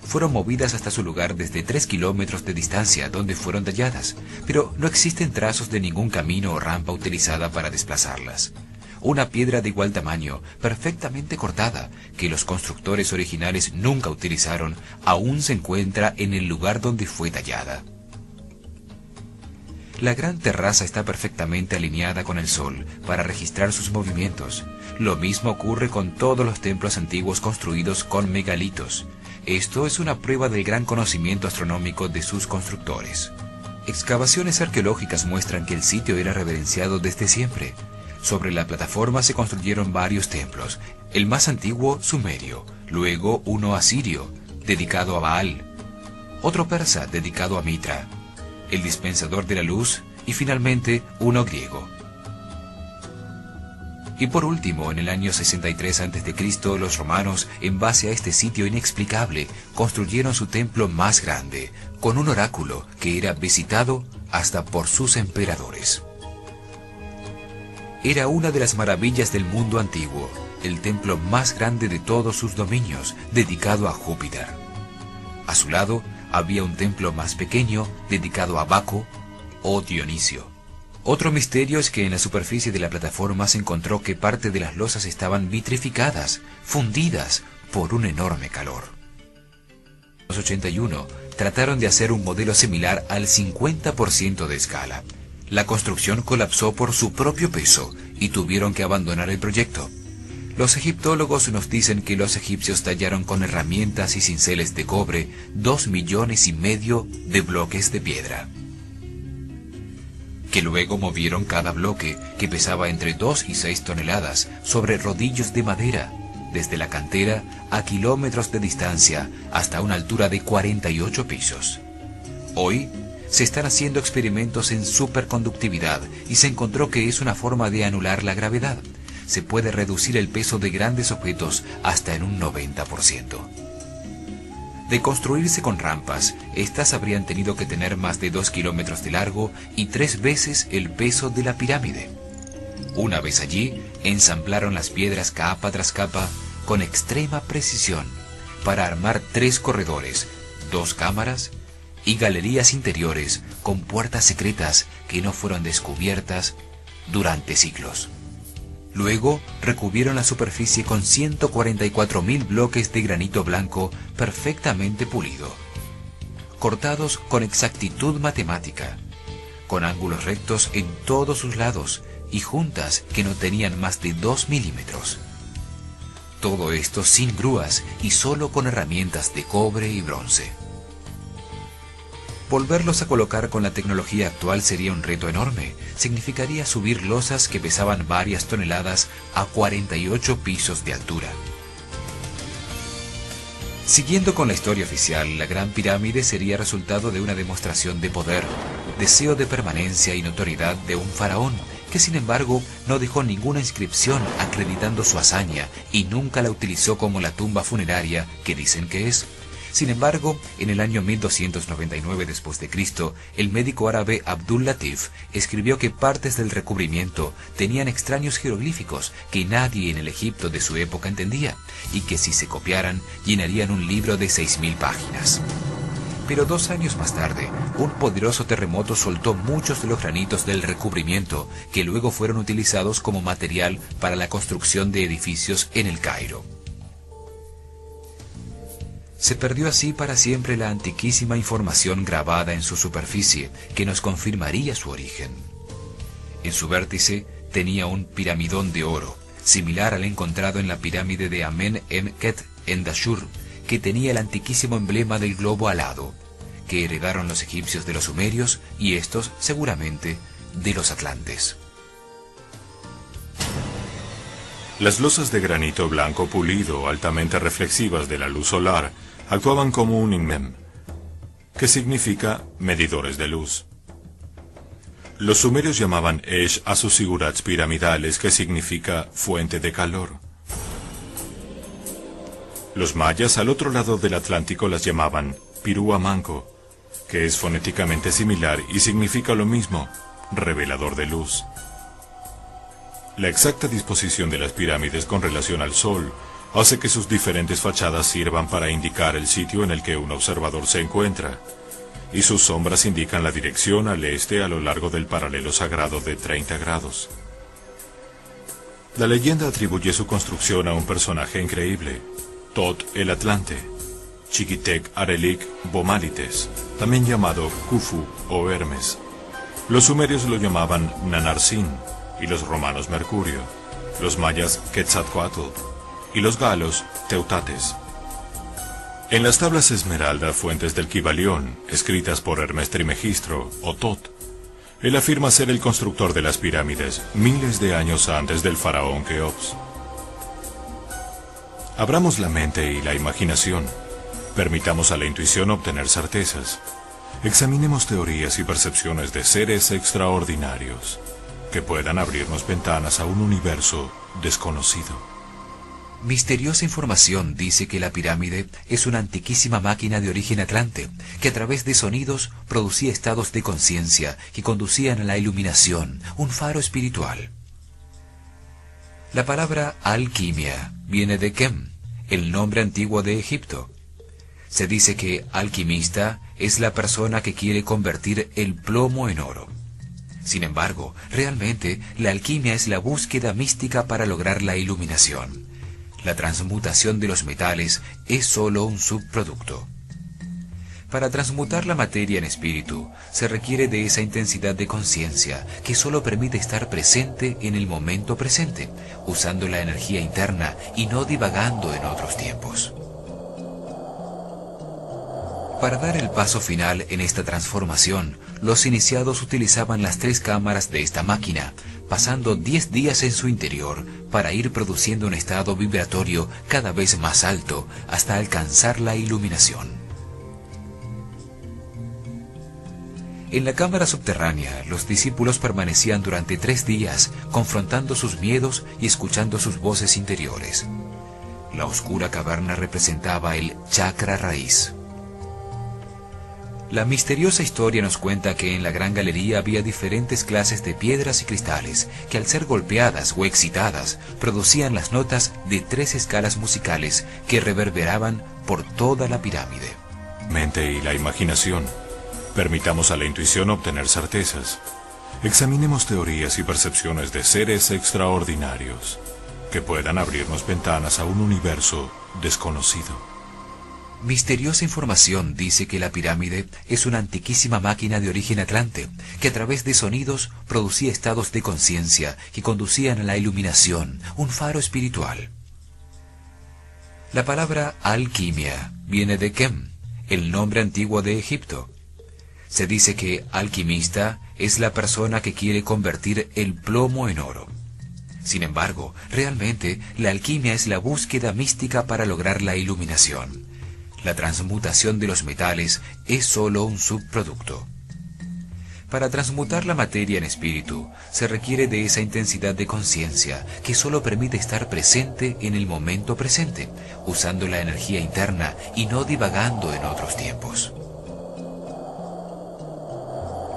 Fueron movidas hasta su lugar desde 3 kilómetros de distancia donde fueron talladas, pero no existen trazos de ningún camino o rampa utilizada para desplazarlas. Una piedra de igual tamaño, perfectamente cortada, que los constructores originales nunca utilizaron, aún se encuentra en el lugar donde fue tallada. La gran terraza está perfectamente alineada con el sol para registrar sus movimientos. Lo mismo ocurre con todos los templos antiguos construidos con megalitos. Esto es una prueba del gran conocimiento astronómico de sus constructores. Excavaciones arqueológicas muestran que el sitio era reverenciado desde siempre. Sobre la plataforma se construyeron varios templos, el más antiguo sumerio, luego uno asirio, dedicado a Baal, otro persa dedicado a Mitra, el dispensador de la luz y finalmente uno griego. Y por último, en el año 63 a.C., los romanos, en base a este sitio inexplicable, construyeron su templo más grande, con un oráculo que era visitado hasta por sus emperadores. Era una de las maravillas del mundo antiguo, el templo más grande de todos sus dominios, dedicado a Júpiter. A su lado había un templo más pequeño, dedicado a Baco o Dionisio. Otro misterio es que en la superficie de la plataforma se encontró que parte de las losas estaban vitrificadas, fundidas por un enorme calor. En los 81 trataron de hacer un modelo similar al 50% de escala. La construcción colapsó por su propio peso y tuvieron que abandonar el proyecto. Los egiptólogos nos dicen que los egipcios tallaron con herramientas y cinceles de cobre 2,5 millones de bloques de piedra, que luego movieron cada bloque, que pesaba entre 2 y 6 toneladas, sobre rodillos de madera, desde la cantera a kilómetros de distancia hasta una altura de 48 pisos. Hoy se están haciendo experimentos en superconductividad y se encontró que es una forma de anular la gravedad. Se puede reducir el peso de grandes objetos hasta en un 90%. De construirse con rampas, estas habrían tenido que tener más de 2 kilómetros de largo y 3 veces el peso de la pirámide. Una vez allí, ensamblaron las piedras capa tras capa con extrema precisión para armar 3 corredores, 2 cámaras y galerías interiores con puertas secretas que no fueron descubiertas durante siglos. Luego recubrieron la superficie con 144.000 bloques de granito blanco perfectamente pulido, cortados con exactitud matemática, con ángulos rectos en todos sus lados y juntas que no tenían más de 2 milímetros. Todo esto sin grúas y solo con herramientas de cobre y bronce. Volverlos a colocar con la tecnología actual sería un reto enorme. Significaría subir losas que pesaban varias toneladas a 48 pisos de altura. Siguiendo con la historia oficial, la Gran Pirámide sería resultado de una demostración de poder, deseo de permanencia y notoriedad de un faraón, que sin embargo no dejó ninguna inscripción acreditando su hazaña y nunca la utilizó como la tumba funeraria que dicen que es. Sin embargo, en el año 1299 después de Cristo, el médico árabe Abdul Latif escribió que partes del recubrimiento tenían extraños jeroglíficos que nadie en el Egipto de su época entendía, y que si se copiaran llenarían un libro de 6000 páginas. Pero 2 años más tarde, un poderoso terremoto soltó muchos de los granitos del recubrimiento que luego fueron utilizados como material para la construcción de edificios en el Cairo. Se perdió así para siempre la antiquísima información grabada en su superficie que nos confirmaría su origen. En su vértice tenía un piramidón de oro, similar al encontrado en la pirámide de Amen-Em-Ket en Dashur, que tenía el antiquísimo emblema del globo alado, que heredaron los egipcios de los sumerios y estos, seguramente, de los atlantes. Las losas de granito blanco pulido, altamente reflexivas de la luz solar, actuaban como un inmem, que significa medidores de luz. Los sumerios llamaban Esh a sus sigurats piramidales, que significa fuente de calor. Los mayas al otro lado del Atlántico las llamaban Pirúa Manco, que es fonéticamente similar y significa lo mismo, revelador de luz. La exacta disposición de las pirámides con relación al Sol hace que sus diferentes fachadas sirvan para indicar el sitio en el que un observador se encuentra, y sus sombras indican la dirección al este a lo largo del paralelo sagrado de 30 grados. La leyenda atribuye su construcción a un personaje increíble, Tot el Atlante, Chiquitec Arelik Bomalites, también llamado Khufu o Hermes. Los sumerios lo llamaban Nanarsin y los romanos Mercurio, los mayas Quetzalcoatl y los galos Teutates. En las tablas Esmeralda, fuentes del Kybalión, escritas por Hermes Trimegistro o Tot, él afirma ser el constructor de las pirámides miles de años antes del faraón Keops. Abramos la mente y la imaginación. Permitamos a la intuición obtener certezas. Examinemos teorías y percepciones de seres extraordinarios que puedan abrirnos ventanas a un universo desconocido. Misteriosa información dice que la pirámide es una antiquísima máquina de origen atlante, que a través de sonidos producía estados de conciencia que conducían a la iluminación, un faro espiritual. La palabra alquimia viene de Kem, el nombre antiguo de Egipto. Se dice que alquimista es la persona que quiere convertir el plomo en oro. Sin embargo, realmente la alquimia es la búsqueda mística para lograr la iluminación. La transmutación de los metales es solo un subproducto. Para transmutar la materia en espíritu, se requiere de esa intensidad de conciencia que solo permite estar presente en el momento presente, usando la energía interna y no divagando en otros tiempos. Para dar el paso final en esta transformación, los iniciados utilizaban las 3 cámaras de esta máquina, pasando 10 días en su interior para ir produciendo un estado vibratorio cada vez más alto hasta alcanzar la iluminación. En la cámara subterránea, los discípulos permanecían durante 3 días, confrontando sus miedos y escuchando sus voces interiores. La oscura caverna representaba el chakra raíz. La misteriosa historia nos cuenta que en la gran galería había diferentes clases de piedras y cristales que al ser golpeadas o excitadas producían las notas de 3 escalas musicales que reverberaban por toda la pirámide. Mente y la imaginación. Permitamos a la intuición obtener certezas. Examinemos teorías y percepciones de seres extraordinarios que puedan abrirnos ventanas a un universo desconocido. Misteriosa información dice que la pirámide es una antiquísima máquina de origen atlante, que a través de sonidos producía estados de conciencia que conducían a la iluminación, un faro espiritual. La palabra alquimia viene de Kem, el nombre antiguo de Egipto. Se dice que alquimista es la persona que quiere convertir el plomo en oro. Sin embargo, realmente la alquimia es la búsqueda mística para lograr la iluminación. La transmutación de los metales es solo un subproducto. Para transmutar la materia en espíritu, se requiere de esa intensidad de conciencia que solo permite estar presente en el momento presente, usando la energía interna y no divagando en otros tiempos.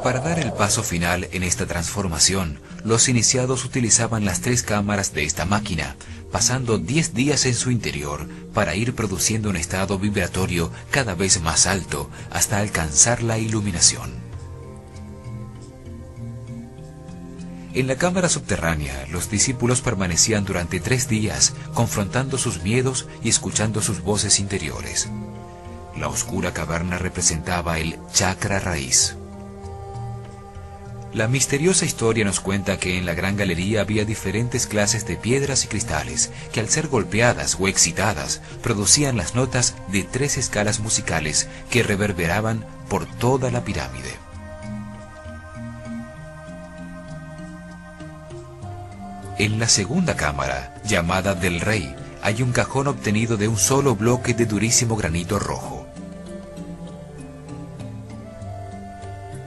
Para dar el paso final en esta transformación, los iniciados utilizaban las 3 cámaras de esta máquina, pasando 10 días en su interior para ir produciendo un estado vibratorio cada vez más alto hasta alcanzar la iluminación. En la cámara subterránea, los discípulos permanecían durante 3 días, confrontando sus miedos y escuchando sus voces interiores. La oscura caverna representaba el chakra raíz. La misteriosa historia nos cuenta que en la gran galería había diferentes clases de piedras y cristales que al ser golpeadas o excitadas producían las notas de 3 escalas musicales que reverberaban por toda la pirámide. En la segunda cámara, llamada del Rey, hay un cajón obtenido de un solo bloque de durísimo granito rojo.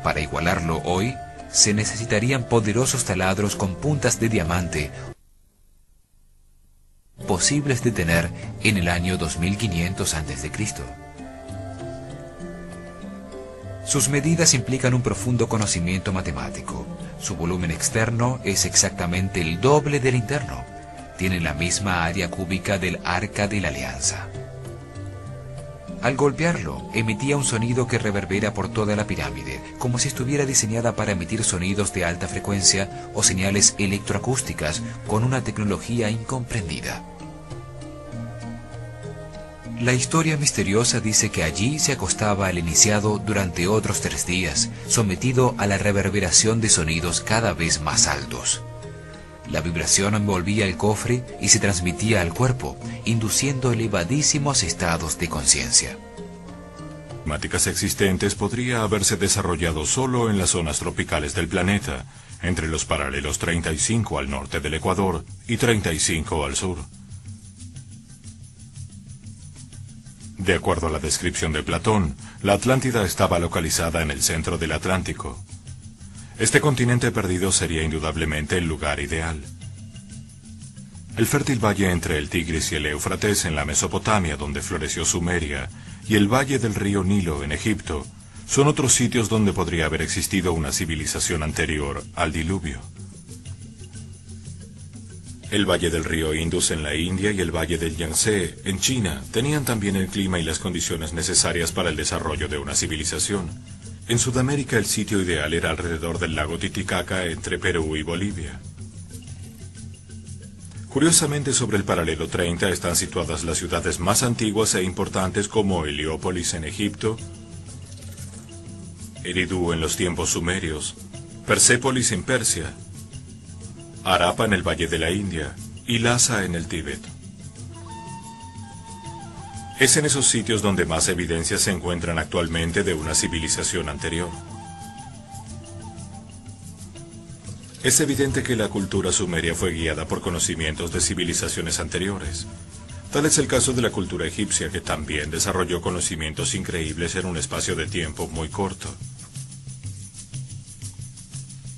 Para igualarlo hoy, se necesitarían poderosos taladros con puntas de diamante, posibles de tener en el año 2500 a.C. Sus medidas implican un profundo conocimiento matemático. Su volumen externo es exactamente el doble del interno. Tiene la misma área cúbica del Arca de la Alianza. Al golpearlo, emitía un sonido que reverbera por toda la pirámide, como si estuviera diseñada para emitir sonidos de alta frecuencia o señales electroacústicas con una tecnología incomprendida. La historia misteriosa dice que allí se acostaba el iniciado durante otros 3 días, sometido a la reverberación de sonidos cada vez más altos. La vibración envolvía el cofre y se transmitía al cuerpo, induciendo elevadísimos estados de conciencia. Matemáticas existentes podría haberse desarrollado solo en las zonas tropicales del planeta, entre los paralelos 35 al norte del Ecuador y 35 al sur. De acuerdo a la descripción de Platón, la Atlántida estaba localizada en el centro del Atlántico. Este continente perdido sería indudablemente el lugar ideal. El fértil valle entre el Tigris y el Éufrates en la Mesopotamia, donde floreció Sumeria, y el valle del río Nilo en Egipto, son otros sitios donde podría haber existido una civilización anterior al diluvio. El valle del río Indus en la India y el valle del Yangtze en China tenían también el clima y las condiciones necesarias para el desarrollo de una civilización. En Sudamérica el sitio ideal era alrededor del lago Titicaca entre Perú y Bolivia. Curiosamente, sobre el paralelo 30 están situadas las ciudades más antiguas e importantes como Heliópolis en Egipto, Eridu en los tiempos sumerios, Persépolis en Persia, Harappa en el Valle de la India y Lhasa en el Tíbet. Es en esos sitios donde más evidencias se encuentran actualmente de una civilización anterior. Es evidente que la cultura sumeria fue guiada por conocimientos de civilizaciones anteriores. Tal es el caso de la cultura egipcia, que también desarrolló conocimientos increíbles en un espacio de tiempo muy corto.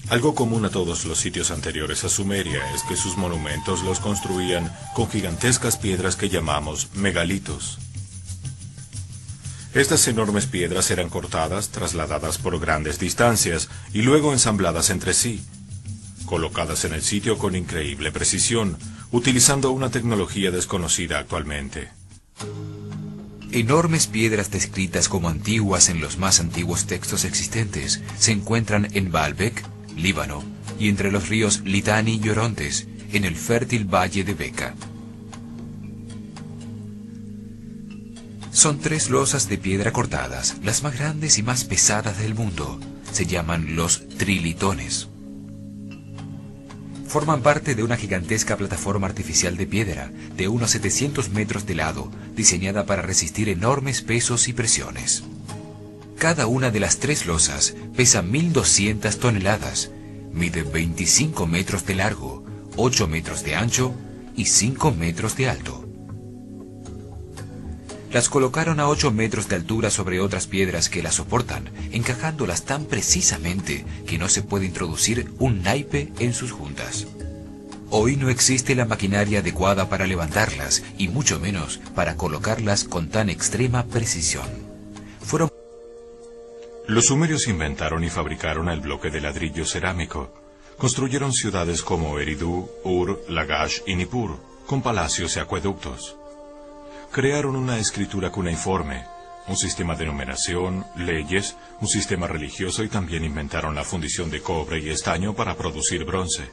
Algo común a todos los sitios anteriores a Sumeria es que sus monumentos los construían con gigantescas piedras que llamamos megalitos. Estas enormes piedras eran cortadas, trasladadas por grandes distancias y luego ensambladas entre sí, colocadas en el sitio con increíble precisión, utilizando una tecnología desconocida actualmente. Enormes piedras descritas como antiguas en los más antiguos textos existentes se encuentran en Baalbek, Líbano, y entre los ríos Litani y Orontes, en el fértil valle de Beca. Son 3 losas de piedra cortadas, las más grandes y más pesadas del mundo. Se llaman los trilitones. Forman parte de una gigantesca plataforma artificial de piedra, de unos 700 metros de lado, diseñada para resistir enormes pesos y presiones. Cada una de las 3 losas pesa 1.200 toneladas, mide 25 metros de largo, 8 metros de ancho y 5 metros de alto. Las colocaron a 8 metros de altura sobre otras piedras que las soportan, encajándolas tan precisamente que no se puede introducir un naipe en sus juntas. Hoy no existe la maquinaria adecuada para levantarlas, y mucho menos para colocarlas con tan extrema precisión. Los sumerios inventaron y fabricaron el bloque de ladrillo cerámico. Construyeron ciudades como Eridu, Ur, Lagash y Nippur, con palacios y acueductos. Crearon una escritura cuneiforme, un sistema de numeración, leyes, un sistema religioso y también inventaron la fundición de cobre y estaño para producir bronce.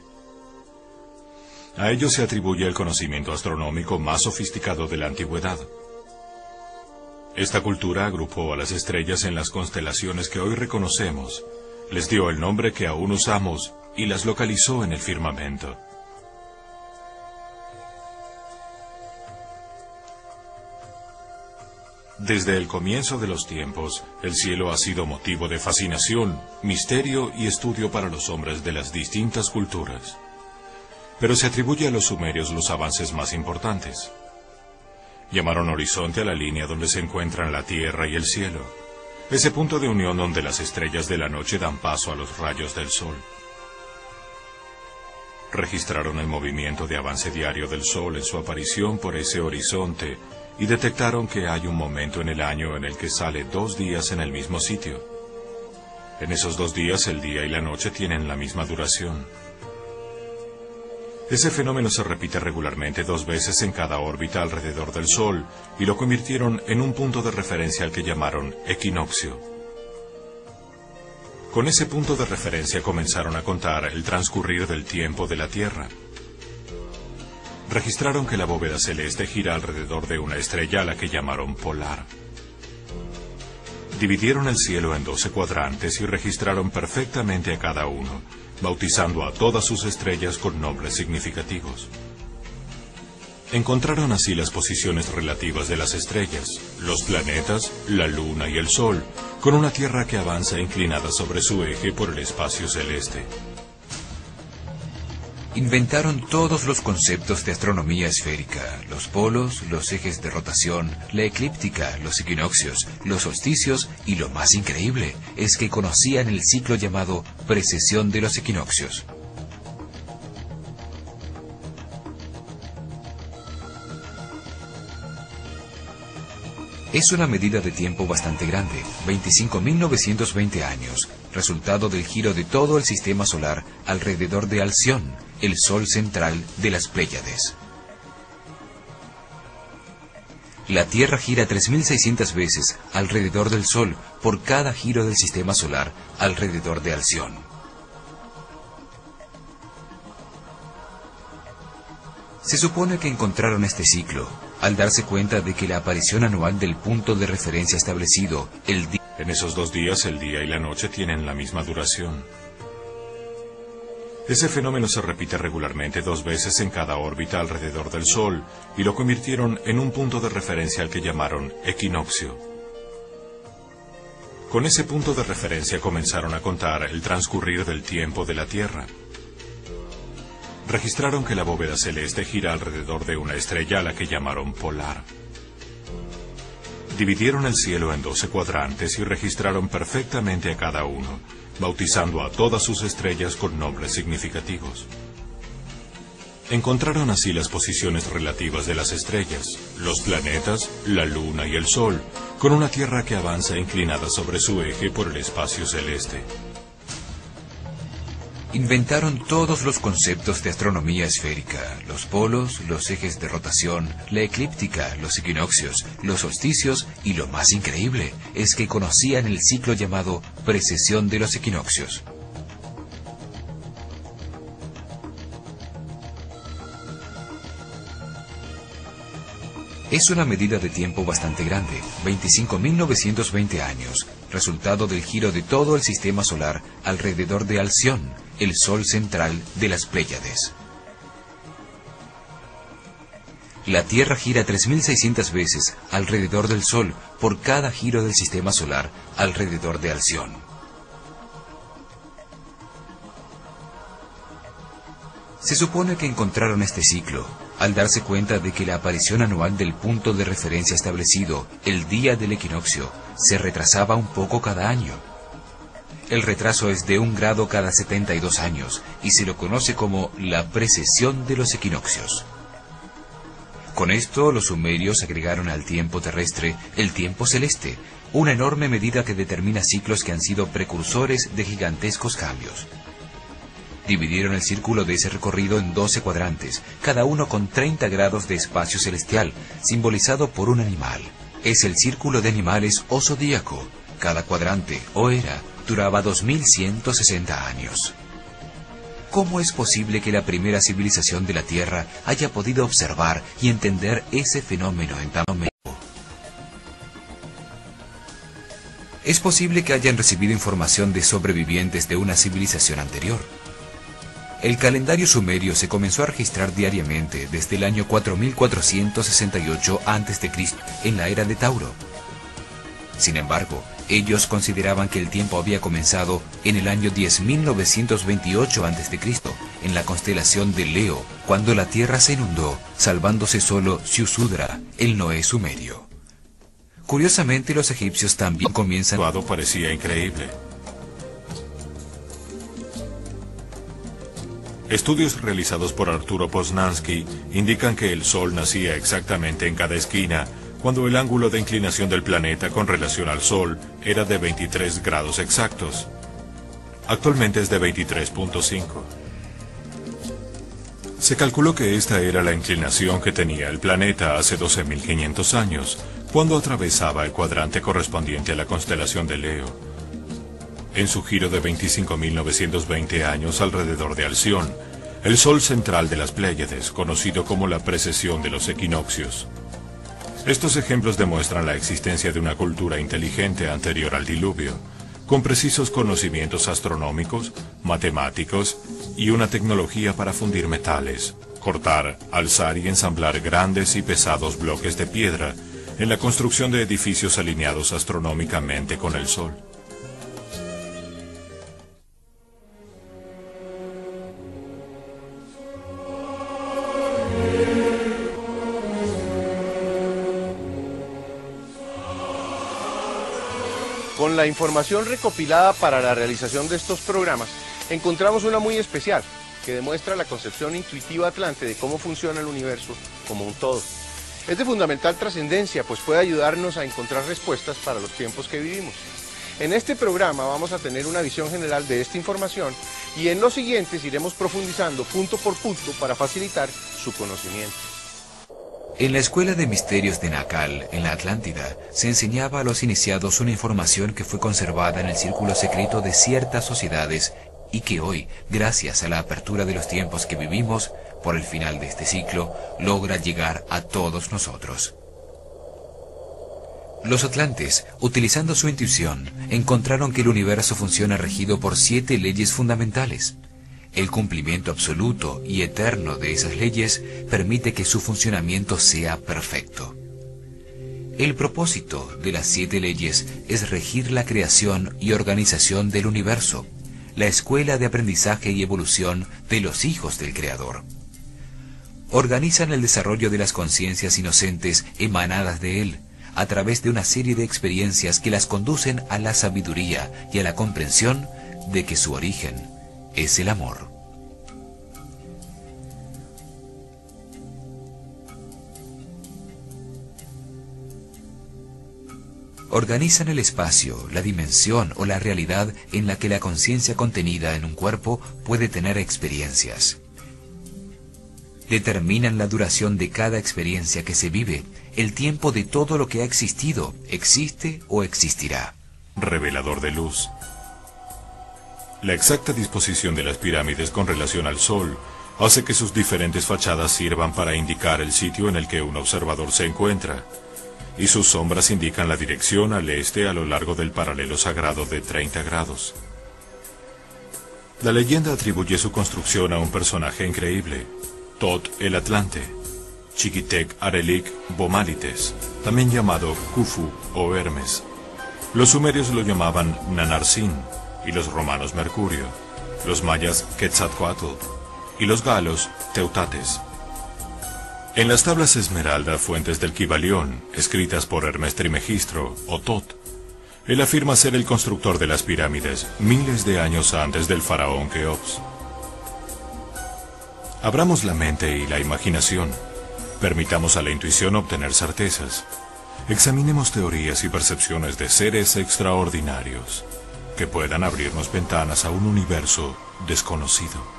A ellos se atribuye el conocimiento astronómico más sofisticado de la antigüedad. Esta cultura agrupó a las estrellas en las constelaciones que hoy reconocemos, les dio el nombre que aún usamos y las localizó en el firmamento. Desde el comienzo de los tiempos, el cielo ha sido motivo de fascinación, misterio y estudio para los hombres de las distintas culturas. Pero se atribuye a los sumerios los avances más importantes. Llamaron horizonte a la línea donde se encuentran la tierra y el cielo, ese punto de unión donde las estrellas de la noche dan paso a los rayos del sol. Registraron el movimiento de avance diario del sol en su aparición por ese horizonte y detectaron que hay un momento en el año en el que sale 2 días en el mismo sitio. En esos 2 días el día y la noche tienen la misma duración. Ese fenómeno se repite regularmente 2 veces en cada órbita alrededor del Sol y lo convirtieron en un punto de referencia al que llamaron equinoccio. Con ese punto de referencia comenzaron a contar el transcurrir del tiempo de la Tierra. Registraron que la bóveda celeste gira alrededor de una estrella a la que llamaron polar. Dividieron el cielo en 12 cuadrantes y registraron perfectamente a cada uno, bautizando a todas sus estrellas con nombres significativos. Encontraron así las posiciones relativas de las estrellas, los planetas, la luna y el sol, con una Tierra que avanza inclinada sobre su eje por el espacio celeste. Inventaron todos los conceptos de astronomía esférica, los polos, los ejes de rotación, la eclíptica, los equinoccios, los solsticios y lo más increíble es que conocían el ciclo llamado precesión de los equinoccios. Es una medida de tiempo bastante grande, 25.920 años, resultado del giro de todo el sistema solar alrededor de Alción, el sol central de las Pléyades. La Tierra gira 3.600 veces alrededor del Sol por cada giro del sistema solar alrededor de Alción. Se supone que encontraron este ciclo al darse cuenta de que la aparición anual del punto de referencia establecido, el día... En esos 2 días el día y la noche tienen la misma duración. Ese fenómeno se repite regularmente 2 veces en cada órbita alrededor del Sol y lo convirtieron en un punto de referencia al que llamaron equinoccio. Con ese punto de referencia comenzaron a contar el transcurrir del tiempo de la Tierra. Registraron que la bóveda celeste gira alrededor de una estrella a la que llamaron polar. Dividieron el cielo en 12 cuadrantes y registraron perfectamente a cada uno, bautizando a todas sus estrellas con nombres significativos. Encontraron así las posiciones relativas de las estrellas, los planetas, la luna y el sol, con una Tierra que avanza inclinada sobre su eje por el espacio celeste. Inventaron todos los conceptos de astronomía esférica, los polos, los ejes de rotación, la eclíptica, los equinoccios, los solsticios y lo más increíble es que conocían el ciclo llamado precesión de los equinoccios. Es una medida de tiempo bastante grande, 25.920 años, resultado del giro de todo el sistema solar alrededor de Alción, el sol central de las Pléyades. La Tierra gira 3.600 veces alrededor del Sol por cada giro del sistema solar alrededor de Alción. Se supone que encontraron este ciclo al darse cuenta de que la aparición anual del punto de referencia establecido, el día del equinoccio, se retrasaba un poco cada año. El retraso es de 1 grado cada 72 años y se lo conoce como la precesión de los equinoccios. Con esto, los sumerios agregaron al tiempo terrestre el tiempo celeste, una enorme medida que determina ciclos que han sido precursores de gigantescos cambios. Dividieron el círculo de ese recorrido en 12 cuadrantes, cada uno con 30 grados de espacio celestial, simbolizado por un animal. Es el círculo de animales o zodíaco. Cada cuadrante, o era, duraba 2160 años. ¿Cómo es posible que la primera civilización de la Tierra haya podido observar y entender ese fenómeno en tan poco tiempo? Es posible que hayan recibido información de sobrevivientes de una civilización anterior. El calendario sumerio se comenzó a registrar diariamente desde el año 4468 a.C., en la era de Tauro. Sin embargo, ellos consideraban que el tiempo había comenzado en el año 10.928 a.C., en la constelación de Leo, cuando la Tierra se inundó, salvándose solo Ziusudra, el Noé sumerio. Curiosamente, los egipcios también comienzan... Parecía increíble. Estudios realizados por Arturo Poznański indican que el Sol nacía exactamente en cada esquina, cuando el ángulo de inclinación del planeta con relación al Sol era de 23 grados exactos. Actualmente es de 23.5. Se calculó que esta era la inclinación que tenía el planeta hace 12.500 años, cuando atravesaba el cuadrante correspondiente a la constelación de Leo. En su giro de 25.920 años alrededor de Alción, el Sol central de las Pléyades, conocido como la precesión de los equinoccios. Estos ejemplos demuestran la existencia de una cultura inteligente anterior al diluvio, con precisos conocimientos astronómicos, matemáticos y una tecnología para fundir metales, cortar, alzar y ensamblar grandes y pesados bloques de piedra en la construcción de edificios alineados astronómicamente con el Sol. Con la información recopilada para la realización de estos programas, encontramos una muy especial, que demuestra la concepción intuitiva atlante de cómo funciona el universo como un todo. Es de fundamental trascendencia, pues puede ayudarnos a encontrar respuestas para los tiempos que vivimos. En este programa vamos a tener una visión general de esta información y en los siguientes iremos profundizando punto por punto para facilitar su conocimiento. En la Escuela de Misterios de Nakal, en la Atlántida, se enseñaba a los iniciados una información que fue conservada en el círculo secreto de ciertas sociedades y que hoy, gracias a la apertura de los tiempos que vivimos, por el final de este ciclo, logra llegar a todos nosotros. Los atlantes, utilizando su intuición, encontraron que el universo funciona regido por 7 leyes fundamentales. El cumplimiento absoluto y eterno de esas leyes permite que su funcionamiento sea perfecto. El propósito de las 7 leyes es regir la creación y organización del universo, la escuela de aprendizaje y evolución de los hijos del Creador. Organizan el desarrollo de las conciencias inocentes emanadas de él, a través de una serie de experiencias que las conducen a la sabiduría y a la comprensión de que su origen es el amor. Organizan el espacio, la dimensión o la realidad en la que la conciencia contenida en un cuerpo puede tener experiencias. Determinan la duración de cada experiencia que se vive, el tiempo de todo lo que ha existido, existe o existirá. Revelador de luz. La exacta disposición de las pirámides con relación al Sol hace que sus diferentes fachadas sirvan para indicar el sitio en el que un observador se encuentra, y sus sombras indican la dirección al este a lo largo del paralelo sagrado de 30 grados. La leyenda atribuye su construcción a un personaje increíble, Tot el Atlante, Chiquitec Arelik Bomalites, también llamado Khufu o Hermes. Los sumerios lo llamaban Nanarsin, y los romanos Mercurio, los mayas Quetzalcóatl y los galos Teutates. En las tablas Esmeralda, fuentes del Kybalión, escritas por Hermes Trismegistro, o Tot, él afirma ser el constructor de las pirámides miles de años antes del faraón Keops. Abramos la mente y la imaginación. Permitamos a la intuición obtener certezas. Examinemos teorías y percepciones de seres extraordinarios que puedan abrirnos ventanas a un universo desconocido.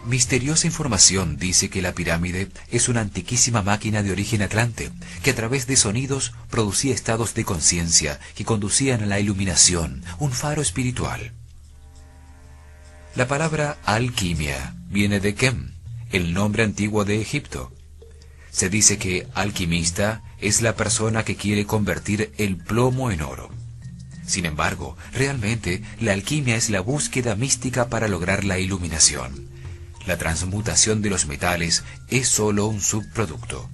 Misteriosa información dice que la pirámide es una antiquísima máquina de origen atlante, que a través de sonidos producía estados de conciencia que conducían a la iluminación, un faro espiritual. La palabra alquimia viene de Kem, el nombre antiguo de Egipto. Se dice que alquimista es la persona que quiere convertir el plomo en oro. Sin embargo, realmente la alquimia es la búsqueda mística para lograr la iluminación. La transmutación de los metales es solo un subproducto.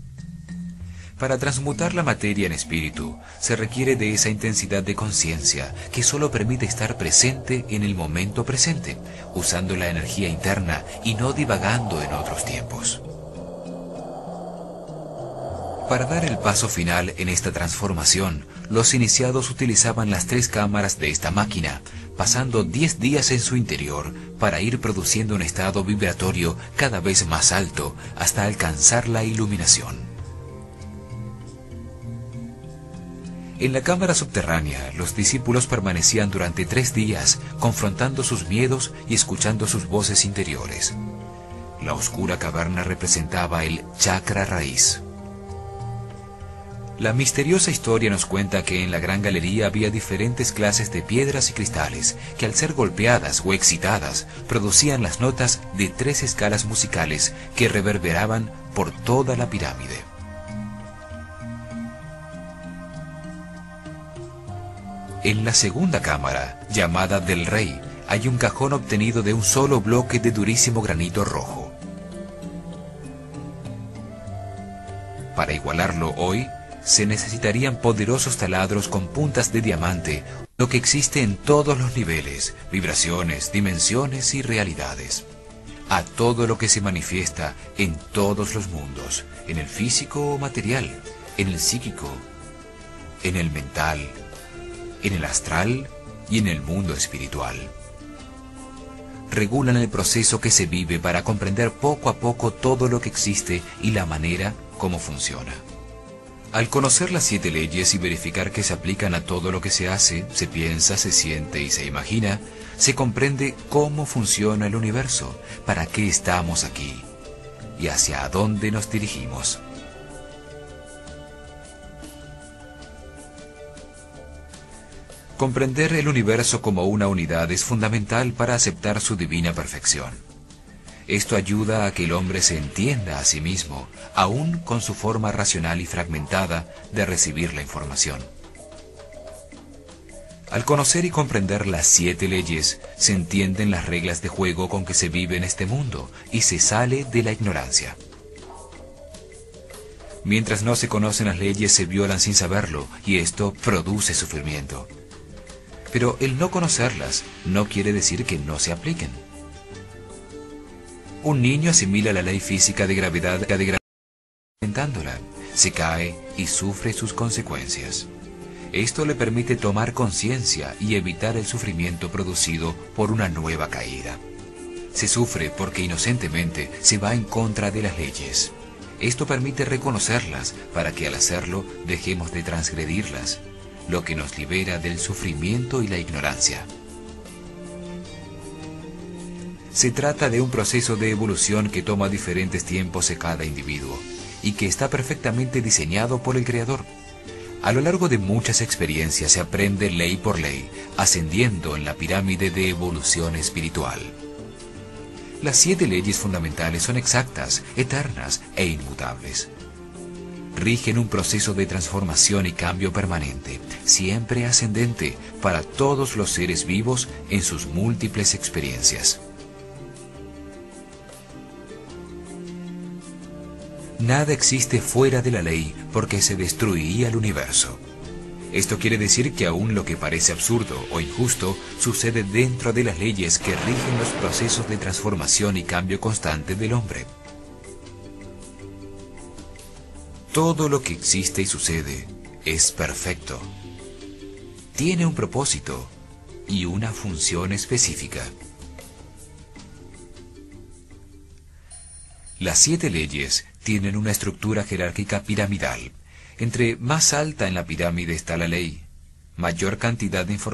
Para transmutar la materia en espíritu, se requiere de esa intensidad de conciencia que solo permite estar presente en el momento presente, usando la energía interna y no divagando en otros tiempos. Para dar el paso final en esta transformación, los iniciados utilizaban las 3 cámaras de esta máquina, pasando 10 días en su interior para ir produciendo un estado vibratorio cada vez más alto hasta alcanzar la iluminación. En la cámara subterránea, los discípulos permanecían durante 3 días, confrontando sus miedos y escuchando sus voces interiores. La oscura caverna representaba el chakra raíz. La misteriosa historia nos cuenta que en la gran galería había diferentes clases de piedras y cristales que al ser golpeadas o excitadas producían las notas de 3 escalas musicales que reverberaban por toda la pirámide. En la segunda cámara, llamada del Rey, hay un cajón obtenido de un solo bloque de durísimo granito rojo. Para igualarlo hoy, se necesitarían poderosos taladros con puntas de diamante, lo que existe en todos los niveles, vibraciones, dimensiones y realidades. A todo lo que se manifiesta en todos los mundos, en el físico o material, en el psíquico, en el mental, en el astral y en el mundo espiritual. Regulan el proceso que se vive para comprender poco a poco todo lo que existe y la manera como funciona. Al conocer las 7 leyes y verificar que se aplican a todo lo que se hace, se piensa, se siente y se imagina, se comprende cómo funciona el universo, para qué estamos aquí y hacia dónde nos dirigimos. Comprender el universo como una unidad es fundamental para aceptar su divina perfección. Esto ayuda a que el hombre se entienda a sí mismo, aún con su forma racional y fragmentada de recibir la información. Al conocer y comprender las 7 leyes, se entienden las reglas de juego con que se vive en este mundo y se sale de la ignorancia. Mientras no se conocen las leyes, se violan sin saberlo, y esto produce sufrimiento. Pero el no conocerlas no quiere decir que no se apliquen. Un niño asimila la ley física de gravedad experimentándola, se cae y sufre sus consecuencias. Esto le permite tomar conciencia y evitar el sufrimiento producido por una nueva caída. Se sufre porque inocentemente se va en contra de las leyes. Esto permite reconocerlas para que al hacerlo dejemos de transgredirlas, lo que nos libera del sufrimiento y la ignorancia. Se trata de un proceso de evolución que toma diferentes tiempos en cada individuo y que está perfectamente diseñado por el Creador. A lo largo de muchas experiencias se aprende ley por ley, ascendiendo en la pirámide de evolución espiritual. Las 7 leyes fundamentales son exactas, eternas e inmutables. Rigen un proceso de transformación y cambio permanente, siempre ascendente para todos los seres vivos en sus múltiples experiencias. Nada existe fuera de la ley porque se destruiría el universo. Esto quiere decir que aún lo que parece absurdo o injusto sucede dentro de las leyes que rigen los procesos de transformación y cambio constante del hombre. Todo lo que existe y sucede es perfecto. Tiene un propósito y una función específica. Las 7 leyes tienen una estructura jerárquica piramidal. Entre más alta en la pirámide está la ley, mayor cantidad de información